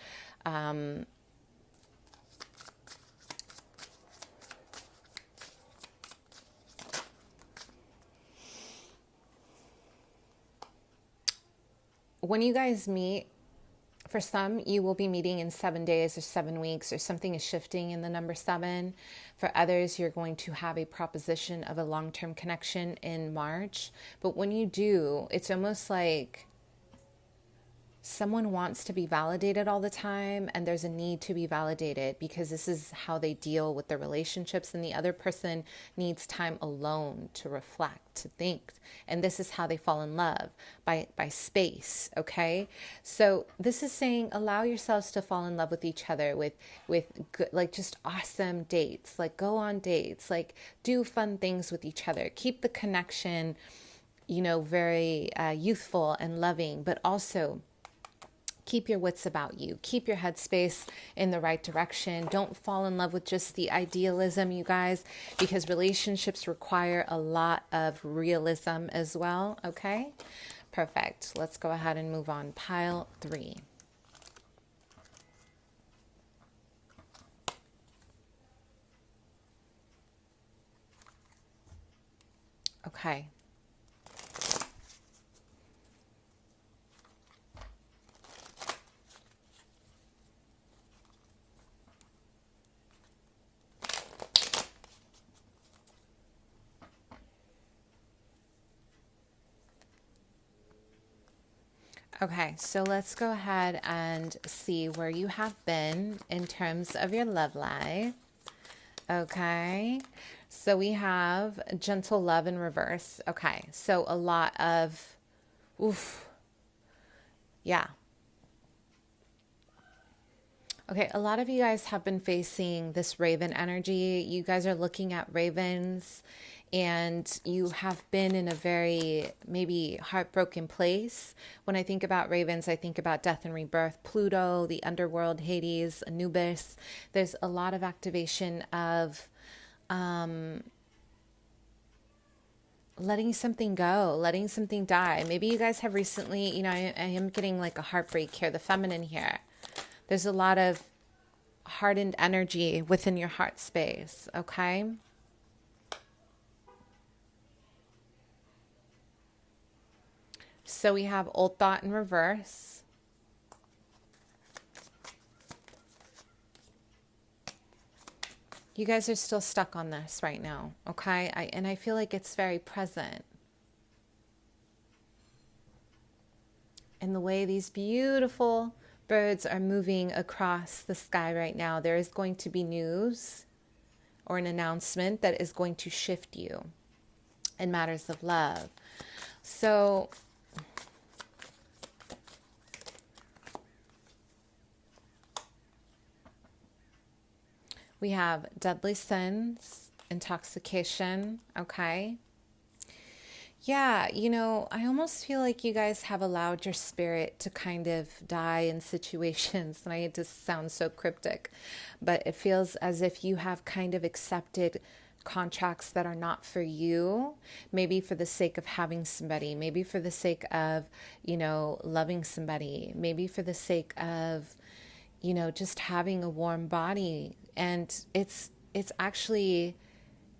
When you guys meet, for some, you will be meeting in 7 days or 7 weeks, or something is shifting in the number 7. For others, you're going to have a proposition of a long-term connection in March. But when you do, it's almost like someone wants to be validated all the time, and there's a need to be validated because this is how they deal with their relationships, and the other person needs time alone to reflect, to think, and this is how they fall in love, by space, So this is saying allow yourselves to fall in love with each other with good, like just awesome dates, like go on dates, like do fun things with each other, keep the connection, very youthful and loving, but also keep your wits about you. Keep your headspace in the right direction. Don't fall in love with just the idealism, you guys, because relationships require a lot of realism as well, okay? Perfect. Let's go ahead and move on. Pile 3. Okay. Okay, so let's go ahead and see where you have been in terms of your love life. Okay, So we have gentle love in reverse. Okay. So a lot of, oof, yeah. Okay. A lot of you guys have been facing this raven energy. You guys are looking at ravens and you have been in a very maybe heartbroken place. When I think about ravens, I think about death and rebirth, Pluto, the underworld, Hades, Anubis. There's a lot of activation of letting something go, letting something die. Maybe you guys have recently, I am getting like a heartbreak here, the feminine here. There's a lot of hardened energy within your heart space, okay? So we have old thought in reverse. You guys are still stuck on this right now, okay? I feel like it's very present. And the way these beautiful birds are moving across the sky right now, there is going to be news or an announcement that is going to shift you in matters of love. So we have deadly sins, intoxication, okay? Yeah, I almost feel like you guys have allowed your spirit to kind of die in situations, and it just sounds so cryptic, but it feels as if you have kind of accepted contracts that are not for you, maybe for the sake of having somebody, maybe for the sake of, loving somebody, maybe for the sake of, just having a warm body. And it's actually,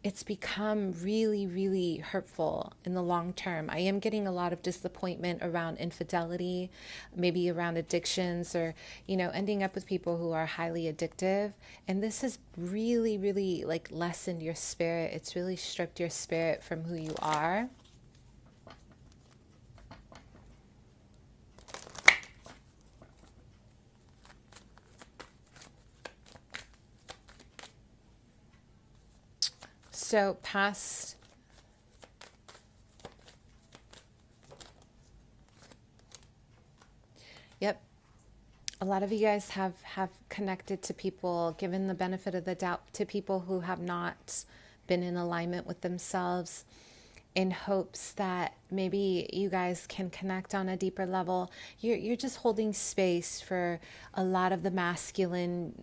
it's become really, really hurtful in the long term. I am getting a lot of disappointment around infidelity, maybe around addictions, or, ending up with people who are highly addictive. And this has really, really like lessened your spirit. It's really stripped your spirit from who you are. So past, yep. A lot of you guys have connected to people, given the benefit of the doubt to people who have not been in alignment with themselves, in hopes that maybe you guys can connect on a deeper level. You're just holding space for a lot of the masculine,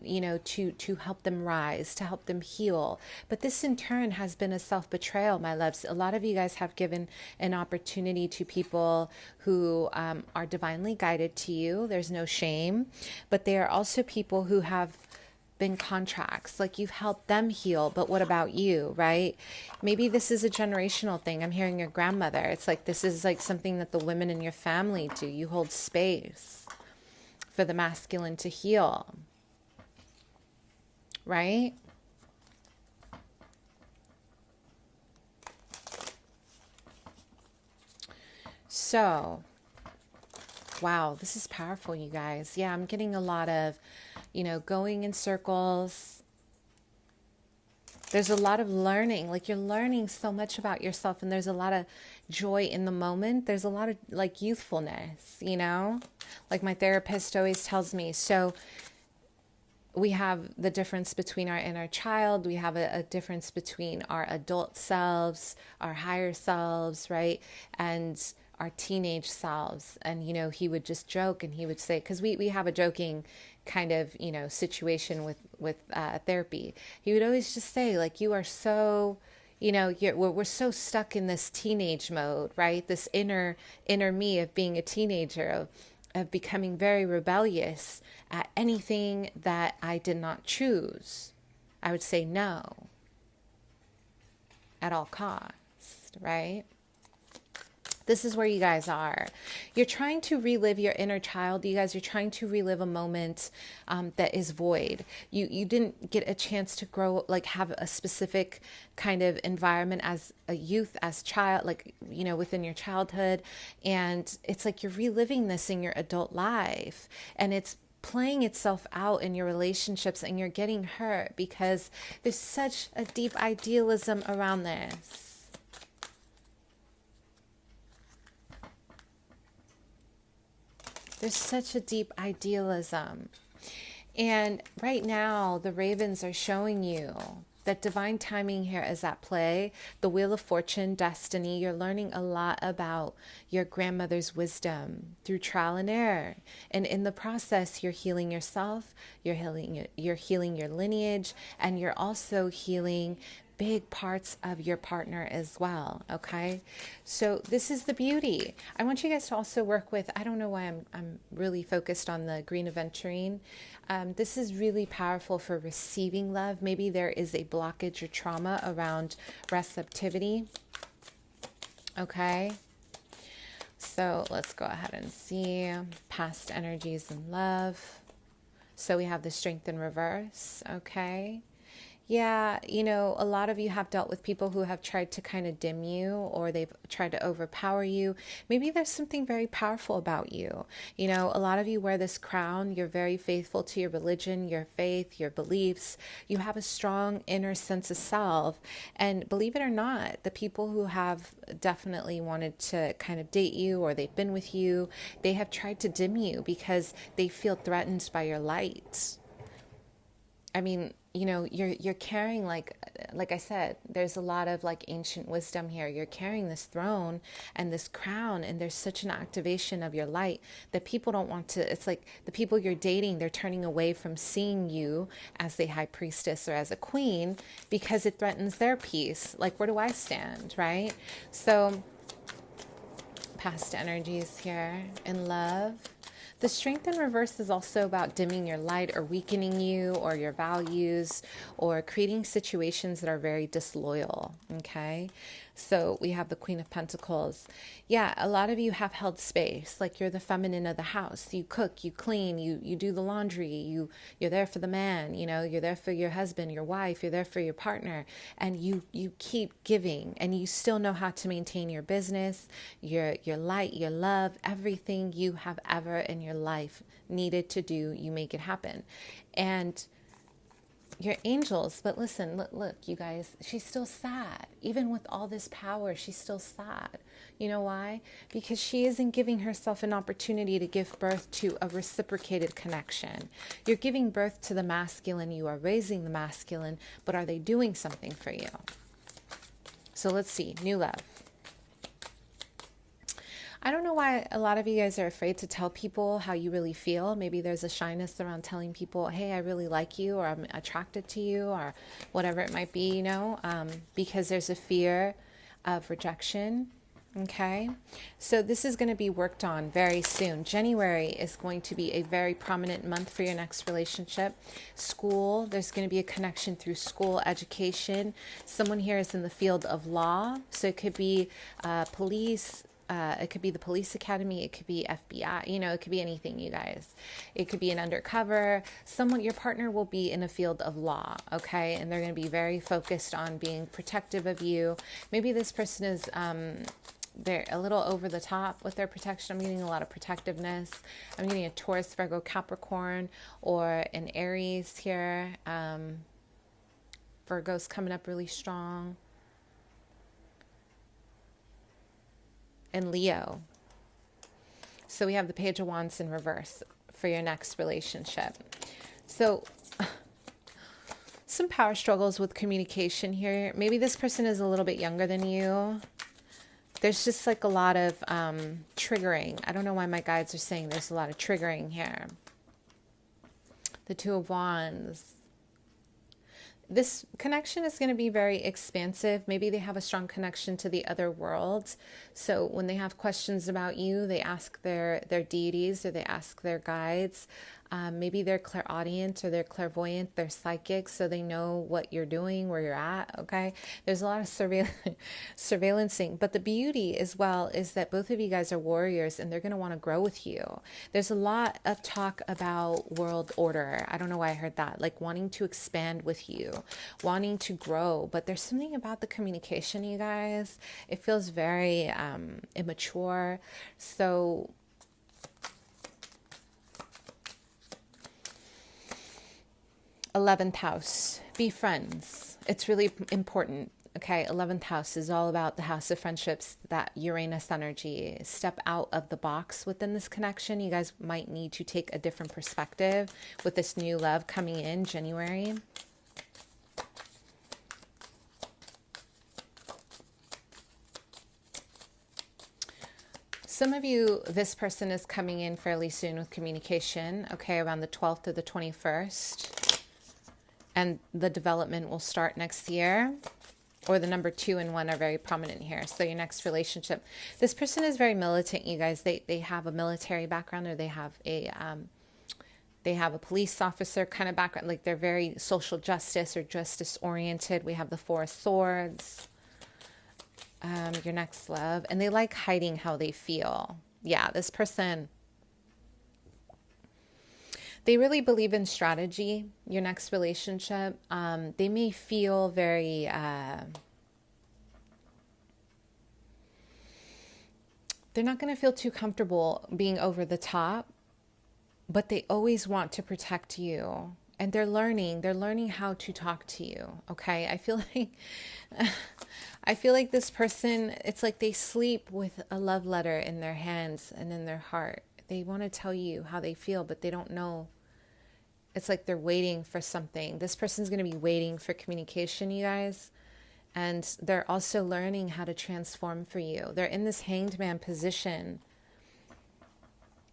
to help them rise, to help them heal. But this in turn has been a self-betrayal, my loves. A lot of you guys have given an opportunity to people who are divinely guided to you. There's no shame. But they are also people who have been contracts, like you've helped them heal, but what about you, right? Maybe this is a generational thing. I'm hearing your grandmother. It's like this is like something that the women in your family do. You hold space for the masculine to heal, right? So, wow, this is powerful, you guys. Yeah, I'm getting a lot of, going in circles. There's a lot of learning, like you're learning so much about yourself, and there's a lot of joy in the moment. There's a lot of like youthfulness, like my therapist always tells me. So we have the difference between our inner child. We have a difference between our adult selves, our higher selves, right? And our teenage selves. And, he would just joke and he would say, because we have a joking kind of, situation with therapy. He would always just say, like, you are so, we're so stuck in this teenage mode, right? This inner me of being a teenager, of becoming very rebellious at anything that I did not choose. I would say no at all costs, right? This is where you guys are. You're trying to relive your inner child. You guys are trying to relive a moment that is void. You didn't get a chance to grow, like have a specific kind of environment as a youth, as child, like, within your childhood. And it's like you're reliving this in your adult life. And it's playing itself out in your relationships, and you're getting hurt because there's such a deep idealism around this. There's such a deep idealism. And right now, the ravens are showing you that divine timing here is at play. The Wheel of Fortune, destiny. You're learning a lot about your grandmother's wisdom through trial and error. And in the process, you're healing yourself, you're healing your lineage, and you're also healing big parts of your partner as well. Okay, so this is the beauty. I want you guys to also work with, I don't know why I'm really focused on the green aventurine. This is really powerful for receiving love. Maybe there is a blockage or trauma around receptivity. Okay, so let's go ahead and see past energies in love. So we have the Strength in reverse. Okay. Yeah, you know, a lot of you have dealt with people who have tried to kind of dim you, or they've tried to overpower you. Maybe there's something very powerful about you. You know, a lot of you wear this crown. You're very faithful to your religion, your faith, your beliefs. You have a strong inner sense of self. And believe it or not, the people who have definitely wanted to kind of date you, or they've been with you, they have tried to dim you because they feel threatened by your light. I mean, you know, you're carrying, like I said, there's a lot of like ancient wisdom here. You're carrying this throne and this crown, and there's such an activation of your light that people don't want to. It's like the people you're dating, they're turning away from seeing you as a high priestess or as a queen because it threatens their peace. Like, where do I stand, right? So past energies here in love. The Strength in reverse is also about dimming your light or weakening you or your values, or creating situations that are very disloyal. Okay. So we have the Queen of Pentacles. Yeah, a lot of you have held space, like you're the feminine of the house. You cook, you clean, you do the laundry, you're there for the man, you know, you're there for your husband, your wife, you're there for your partner, and you keep giving, and you still know how to maintain your business, your light, your love, everything you have ever in your life needed to do, you make it happen. And your angels, but listen, look, you guys, she's still sad. Even with all this power, she's still sad. You know why? Because she isn't giving herself an opportunity to give birth to a reciprocated connection. You're giving birth to the masculine, you are raising the masculine, but are they doing something for you? So let's see, new love. I don't know why a lot of you guys are afraid to tell people how you really feel. Maybe there's a shyness around telling people, hey, I really like you, or I'm attracted to you, or whatever it might be, you know, because there's a fear of rejection. Okay, so this is going to be worked on very soon. January is going to be a very prominent month for your next relationship. School, there's going to be a connection through school, education. Someone here is in the field of law, so it could be police. It could be the police academy. It could be FBI. You know, it could be anything, you guys. It could be an undercover. Someone, your partner will be in a field of law, okay? And they're going to be very focused on being protective of you. Maybe this person is, they're a little over the top with their protection. I'm getting a lot of protectiveness. I'm getting a Taurus, Virgo, Capricorn, or an Aries here. Virgo's coming up really strong. And Leo. So we have the Page of Wands in reverse for your next relationship. So some power struggles with communication here. Maybe this person is a little bit younger than you. There's just like a lot of triggering. I don't know why my guides are saying there's a lot of triggering here. The Two of Wands. This connection is going to be very expansive. Maybe they have a strong connection to the other world. So when they have questions about you, they ask their deities, or they ask their guides. Maybe they're clairaudient, or they're clairvoyant, they're psychic, so they know what you're doing, where you're at, okay? There's a lot of surveillancing. But the beauty as well is that both of you guys are warriors, and they're going to want to grow with you. There's a lot of talk about world order. I don't know why I heard that. Like wanting to expand with you, wanting to grow. But there's something about the communication, you guys. It feels very immature. So 11th house, be friends. It's really important. Okay, 11th house is all about the house of friendships, that Uranus energy. Step out of the box within this connection. You guys might need to take a different perspective with this new love coming in January. Some of you, this person is coming in fairly soon with communication, okay, around the 12th to the 21st. And the development will start next year. Or the number 2 and 1 are very prominent here. So your next relationship. This person is very militant, you guys. They have a military background, or they have a police officer kind of background. Like they're very social justice or justice oriented. We have the 4 of Swords. Your next love. And they like hiding how they feel. Yeah, this person, they really believe in strategy. Your next relationship, they may feel very, they're not going to feel too comfortable being over the top, but they always want to protect you. And they're learning how to talk to you. Okay. I feel like this person, it's like they sleep with a love letter in their hands and in their heart. They want to tell you how they feel, but they don't know. It's like they're waiting for something. This person's going to be waiting for communication, you guys. And they're also learning how to transform for you. They're in this hanged man position.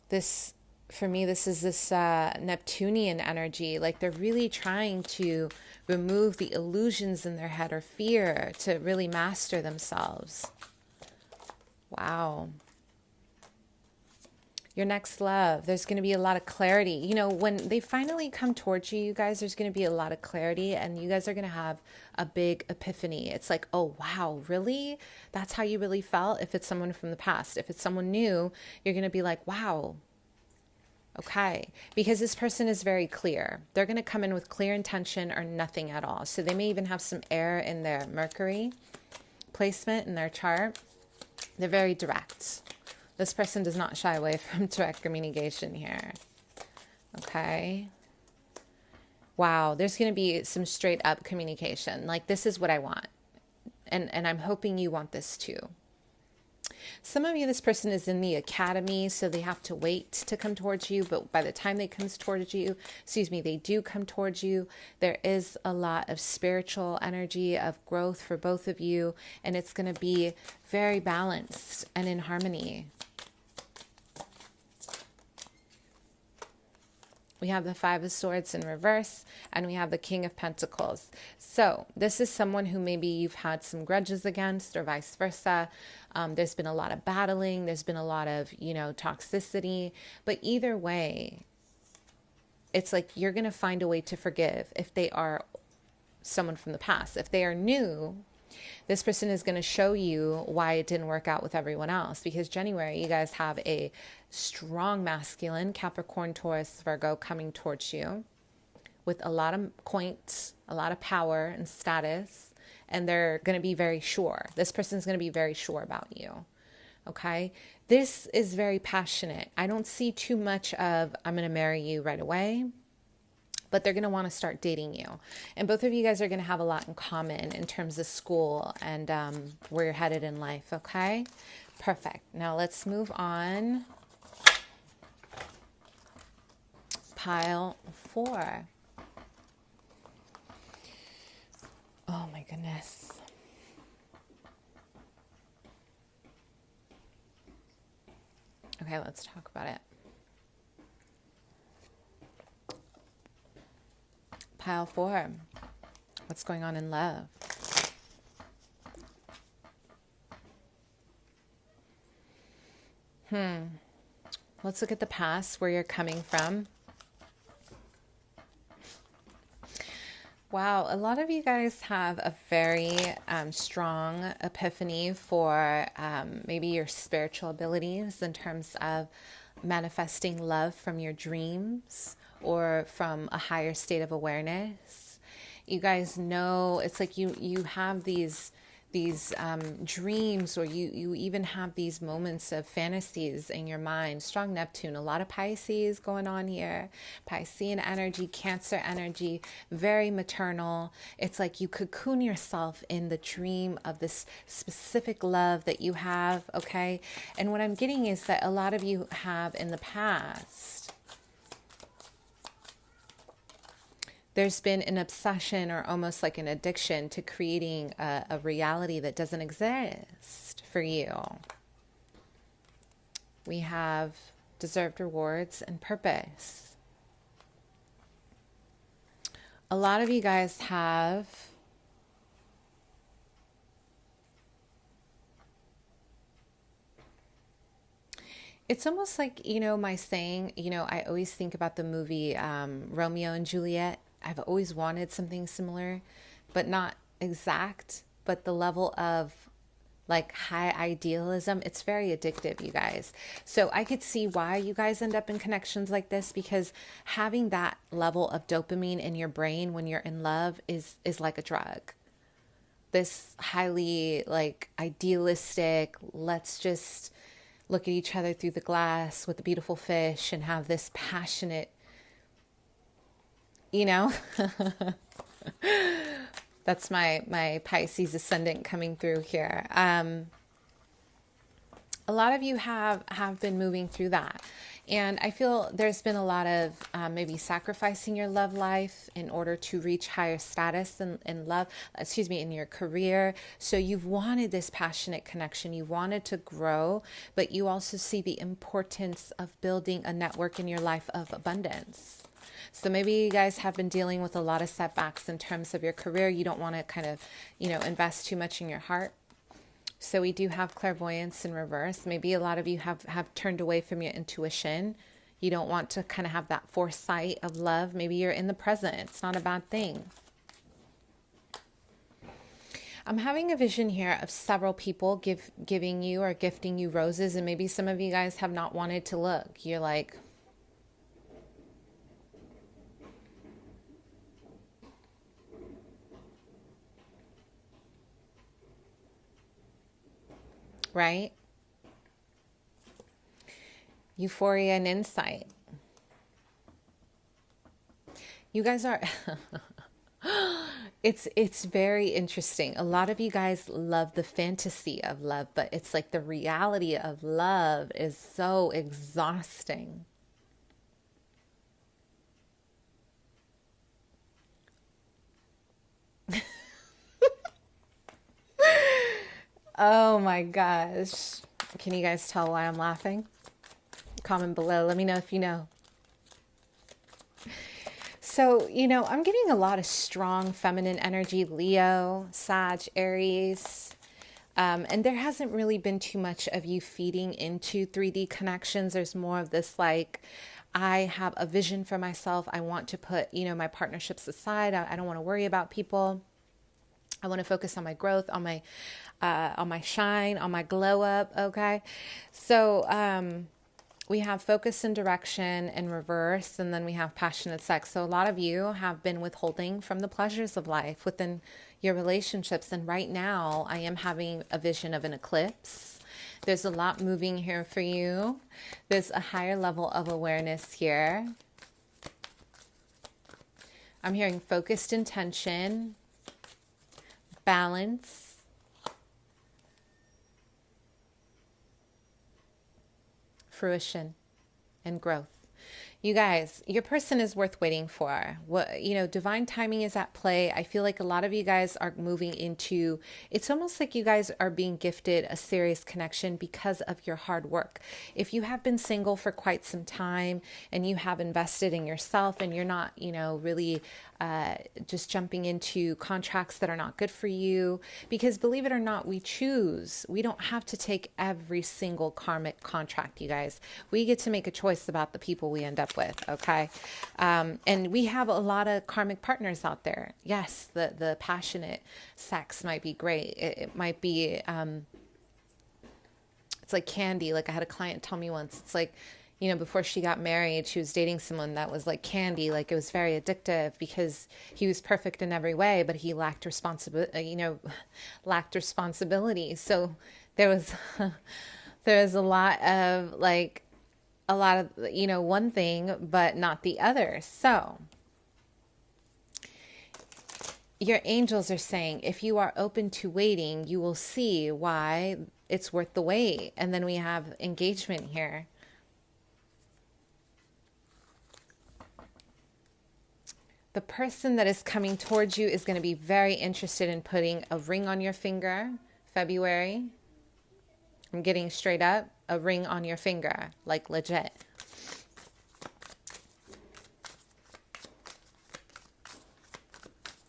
This, for me, this is this Neptunian energy. Like they're really trying to remove the illusions in their head or fear to really master themselves. Wow. Your next love, there's going to be a lot of clarity. You know, when they finally come towards you, you guys, there's going to be a lot of clarity, and you guys are going to have a big epiphany. It's like, oh, wow, really? That's how you really felt? If it's someone from the past. If it's someone new, you're going to be like, wow. Okay. Because this person is very clear. They're going to come in with clear intention or nothing at all. So they may even have some air in their Mercury placement in their chart. They're very direct. This person does not shy away from direct communication here. Okay. Wow. There's going to be some straight up communication. Like, this is what I want. And I'm hoping you want this too. Some of you, this person is in the academy, so they have to wait to come towards you. But by the time they come towards you, they do come towards you. There is a lot of spiritual energy of growth for both of you. And it's going to be very balanced and in harmony. We have the 5 of Swords in reverse, and we have the King of Pentacles. So this is someone who maybe you've had some grudges against, or vice versa. There's been a lot of battling. There's been a lot of, toxicity. But either way, it's like you're going to find a way to forgive if they are someone from the past. If they are new, this person is going to show you why it didn't work out with everyone else. Because January, you guys have a strong masculine, Capricorn, Taurus, Virgo coming towards you with a lot of points, a lot of power and status. And they're going to be very sure. This person's going to be very sure about you. Okay. This is very passionate. I don't see too much of, I'm going to marry you right away. But they're going to want to start dating you. And both of you guys are going to have a lot in common in terms of school and where you're headed in life, okay? Perfect. Now let's move on. Pile 4. Oh my goodness. Okay, let's talk about it. Pile 4. What's going on in love? Let's look at the past, where you're coming from. Wow, a lot of you guys have a very strong epiphany for maybe your spiritual abilities in terms of manifesting love from your dreams or from a higher state of awareness. You guys know, it's like you have these dreams, or you even have these moments of fantasies in your mind. Strong Neptune, a lot of Pisces going on here. Piscean energy, Cancer energy, very maternal. It's like you cocoon yourself in the dream of this specific love that you have, okay? And what I'm getting is that a lot of you have in the past, there's been an obsession or almost like an addiction to creating a reality that doesn't exist for you. We have deserved rewards and purpose. A lot of you guys have it's almost like, my saying, I always think about the movie Romeo and Juliet. I've always wanted something similar, but not exact, but the level of like high idealism, it's very addictive, you guys. So I could see why you guys end up in connections like this, because having that level of dopamine in your brain when you're in love is like a drug. This highly like idealistic, let's just look at each other through the glass with a beautiful fish and have this passionate, that's my Pisces ascendant coming through here. A lot of you have been moving through that. And I feel there's been a lot of maybe sacrificing your love life in order to reach higher status in love, in your career. So you've wanted this passionate connection. You wanted to grow, but you also see the importance of building a network in your life of abundance. So maybe you guys have been dealing with a lot of setbacks in terms of your career. You don't want to kind of, invest too much in your heart. So we do have clairvoyance in reverse. Maybe a lot of you have turned away from your intuition. You don't want to kind of have that foresight of love. Maybe you're in the present. It's not a bad thing. I'm having a vision here of several people giving you or gifting you roses. And maybe some of you guys have not wanted to look. You're like, right? Euphoria and insight. You guys are, it's very interesting. A lot of you guys love the fantasy of love, but it's like the reality of love is so exhausting. Oh my gosh. Can you guys tell why I'm laughing? Comment below. Let me know if you know. So, I'm getting a lot of strong feminine energy, Leo, Sag, Aries. And there hasn't really been too much of you feeding into 3D connections. There's more of this like, I have a vision for myself. I want to put, my partnerships aside. I don't want to worry about people. I want to focus on my growth, on my shine, on my glow up. Okay. So, we have focus and direction in reverse, and then we have passionate sex. So a lot of you have been withholding from the pleasures of life within your relationships. And right now I am having a vision of an eclipse. There's a lot moving here for you. There's a higher level of awareness here. I'm hearing focused intention, balance, fruition, and growth. You guys, your person is worth waiting for. Divine timing is at play. I feel like a lot of you guys are moving into, it's almost like you guys are being gifted a serious connection because of your hard work. If you have been single for quite some time and you have invested in yourself and you're not, really just jumping into contracts that are not good for you, because believe it or not, we don't have to take every single karmic contract, you guys. We get to make a choice about the people we end up with. Okay. And we have a lot of karmic partners out there. Yes. The passionate sex might be great. It might be, it's like candy. Like I had a client tell me once, it's like, you know, before she got married, she was dating someone that was like candy, like it was very addictive because he was perfect in every way, but he lacked responsibility, you know, lacked responsibility. So there was, there was a lot of like, a lot of, you know, one thing, but not the other. So your angels are saying, if you are open to waiting, you will see why it's worth the wait. And then we have engagement here. The person that is coming towards you is going to be very interested in putting a ring on your finger. February. I'm getting straight up, a ring on your finger, like legit.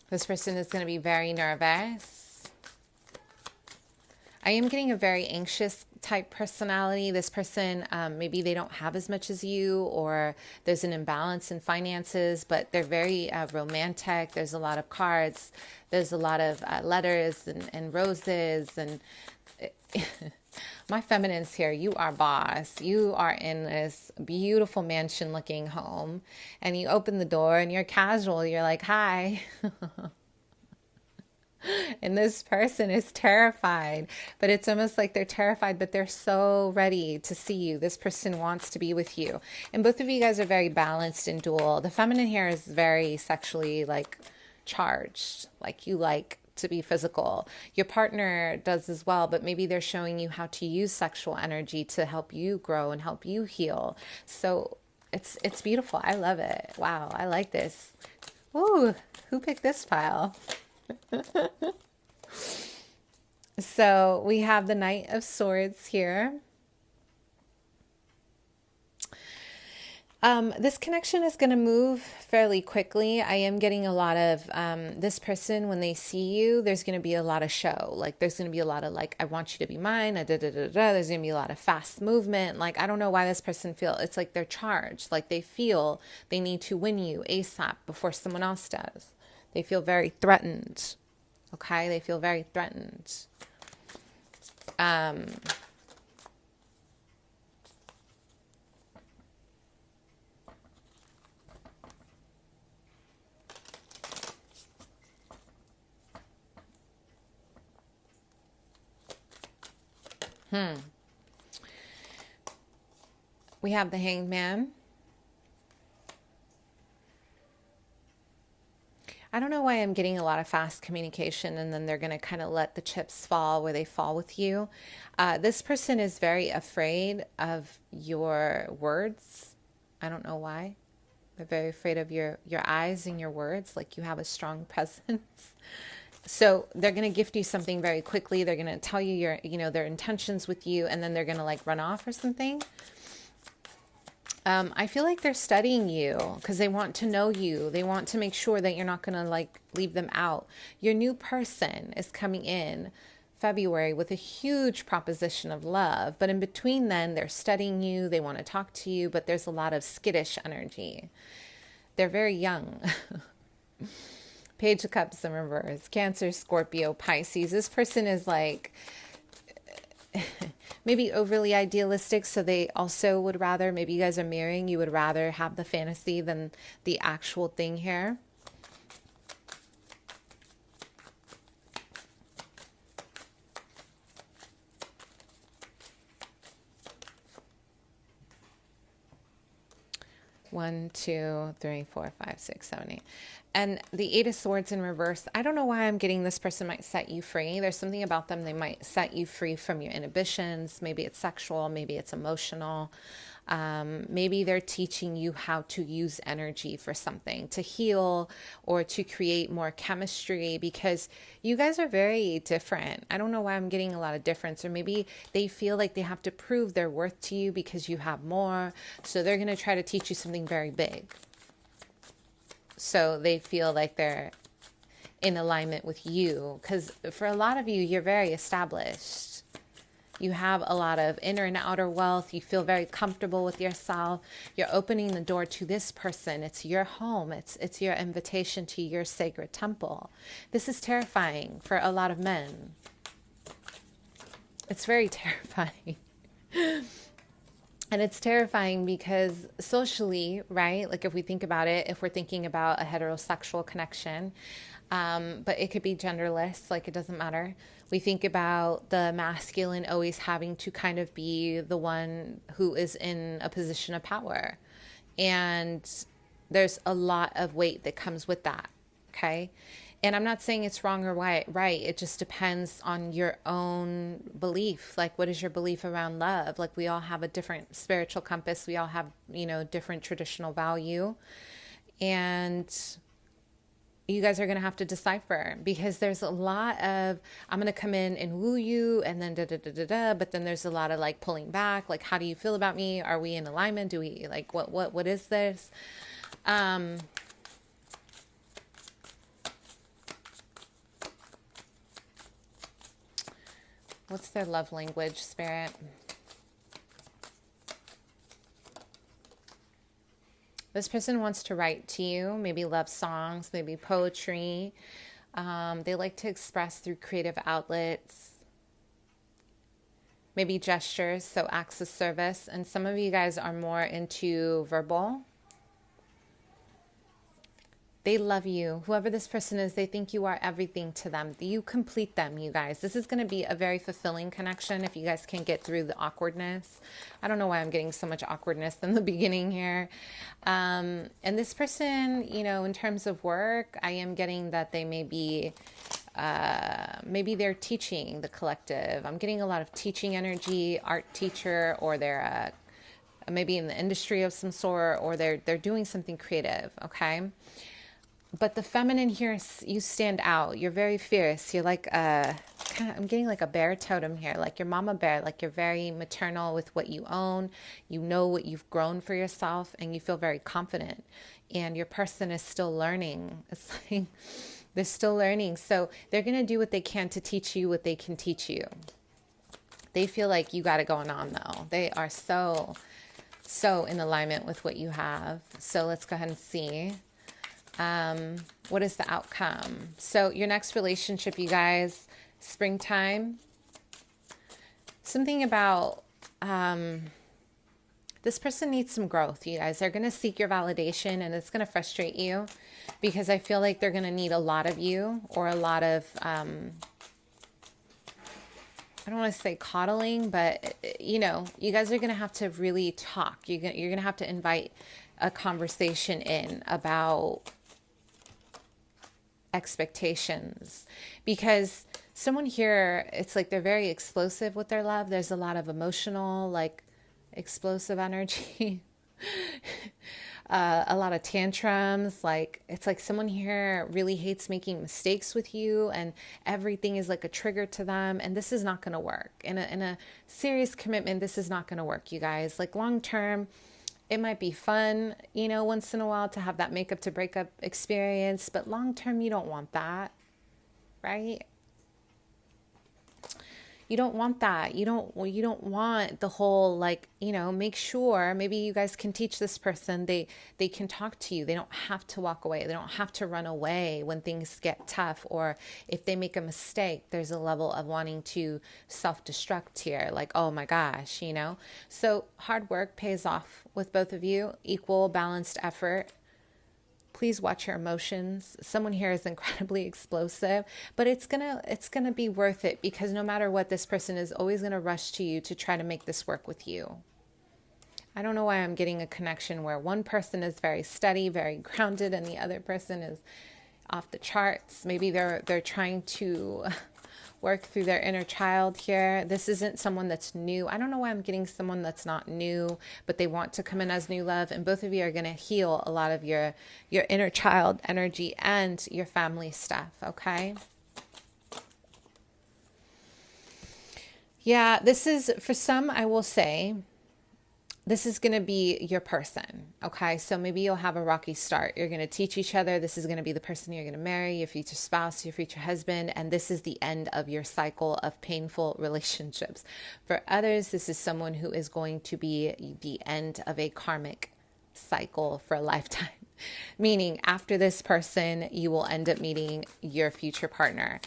This person is going to be very nervous. I am getting a very anxious type personality. This person, maybe they don't have as much as you, or there's an imbalance in finances, but they're very romantic. There's a lot of cards. There's a lot of letters and roses. And my feminines here, you are boss. You are in this beautiful mansion looking home, and you open the door and you're casual. You're like, hi. And this person is terrified, but it's almost like they're terrified, but they're so ready to see you. This person wants to be with you. And both of you guys are very balanced and dual. The feminine here is very sexually like charged, like you like to be physical. Your partner does as well, but maybe they're showing you how to use sexual energy to help you grow and help you heal. So it's beautiful. I love it. Wow, I like this. Ooh, who picked this pile? So we have the Knight of Swords here. This connection is going to move fairly quickly. I am getting a lot of this person, when they see you, there's going to be a lot of show. Like there's going to be a lot of like, I want you to be mine. There's going to be a lot of fast movement. Like, I don't know why this person it's like they're charged. Like they feel they need to win you ASAP before someone else does. They feel very threatened. Okay, they feel very threatened. We have the Hanged Man. I don't know why I'm getting a lot of fast communication, and then they're going to kind of let the chips fall where they fall with you. This person is very afraid of your words. I don't know why. They're very afraid of your eyes and your words, like you have a strong presence. So they're going to gift you something very quickly. They're going to tell you their intentions with you, and then they're going to like run off or something. I feel like they're studying you because they want to know you. They want to make sure that you're not going to like leave them out. Your new person is coming in February with a huge proposition of love. But in between then, they're studying you. They want to talk to you, but there's a lot of skittish energy. They're very young. Page of Cups in reverse. Cancer, Scorpio, Pisces. This person is like maybe overly idealistic, so they also would rather, maybe you guys are mirroring, you would rather have the fantasy than the actual thing here. One, two, three, four, five, six, seven, eight. And the Eight of Swords in reverse, I don't know why I'm getting this person might set you free. There's something about them. They might set you free from your inhibitions. Maybe it's sexual. Maybe it's emotional. Maybe they're teaching you how to use energy for something, to heal or to create more chemistry, because you guys are very different. I don't know why I'm getting a lot of difference. Or maybe they feel like they have to prove their worth to you because you have more. So they're going to try to teach you something very big. So they feel like they're in alignment with you, because for a lot of you, you're very established. You have a lot of inner and outer wealth. You feel very comfortable with yourself. You're opening the door to this person. It's your home. It's your invitation to your sacred temple. This is terrifying for a lot of men. It's very terrifying. And it's terrifying because socially, right? Like if we think about it, if we're thinking about a heterosexual connection, but it could be genderless, like it doesn't matter. We think about the masculine always having to kind of be the one who is in a position of power. And there's a lot of weight that comes with that. Okay. And I'm not saying it's wrong or right. It just depends on your own belief. Like, what is your belief around love? Like, we all have a different spiritual compass. We all have, different traditional value. And you guys are going to have to decipher, because there's a lot of, I'm going to come in and woo you and then da da da da da, but then there's a lot of like pulling back. Like, how do you feel about me? Are we in alignment? Do we like, what is this? What's their love language, Spirit? This person wants to write to you, maybe love songs, maybe poetry. They like to express through creative outlets, maybe gestures, so acts of service. And some of you guys are more into verbal. They love you. Whoever this person is, they think you are everything to them. You complete them, you guys. This is going to be a very fulfilling connection if you guys can get through the awkwardness. I don't know why I'm getting so much awkwardness in the beginning here. And this person, in terms of work, I am getting that they may be, maybe they're teaching the collective. I'm getting a lot of teaching energy, art teacher, or they're maybe in the industry of some sort, or they're doing something creative, okay? But the feminine here, you stand out. You're very fierce. You're like I'm getting like a bear totem here, like your mama bear, like you're very maternal with what you own. You know what you've grown for yourself, and you feel very confident. And your person is still learning. It's like they're still learning. So they're going to do what they can to teach you what they can teach you. They feel like you got it going on, though. They are so in alignment with what you have. So let's go ahead and see. What is the outcome? So your next relationship, you guys, springtime, something about, this person needs some growth, you guys. They're going to seek your validation, and it's going to frustrate you because I feel like they're going to need a lot of you, or a lot of, I don't want to say coddling, but you guys are going to have to really talk. You're going to have to invite a conversation in about expectations, because someone here, it's like they're very explosive with their love. There's a lot of emotional, like explosive energy, a lot of tantrums. Like it's like someone here really hates making mistakes with you, and everything is like a trigger to them. And this is not going to work in a serious commitment. This is not going to work, you guys. Like long term, it might be fun, once in a while to have that makeup to breakup experience, but long term, you don't want that, right? You don't want that. You don't want the whole, make sure maybe you guys can teach this person. They can talk to you. They don't have to walk away. They don't have to run away when things get tough, or if they make a mistake, there's a level of wanting to self-destruct here. Like, oh my gosh, So hard work pays off with both of you, equal balanced effort. Please watch your emotions. Someone here is incredibly explosive, but it's gonna be worth it, because no matter what, this person is always gonna rush to you to try to make this work with you. I don't know why I'm getting a connection where one person is very steady, very grounded, and the other person is off the charts. Maybe they're trying to work through their inner child here. This isn't someone that's new. I don't know why I'm getting someone that's not new, but they want to come in as new love. And both of you are going to heal a lot of your inner child energy and your family stuff, okay? Yeah, this is, for some, I will say, this is going to be your person, okay? So maybe you'll have a rocky start. You're going to teach each other. This is going to be the person you're going to marry, your future spouse, your future husband, and this is the end of your cycle of painful relationships. For others, this is someone who is going to be the end of a karmic cycle for a lifetime. Meaning after this person, you will end up meeting your future partner.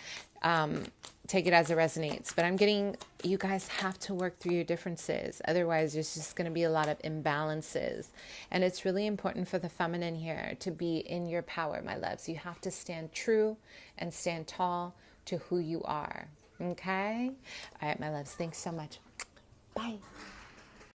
Take it as it resonates. But I'm getting, you guys have to work through your differences. Otherwise, there's just going to be a lot of imbalances. And it's really important for the feminine here to be in your power, my loves. You have to stand true and stand tall to who you are. Okay? All right, my loves. Thanks so much. Bye.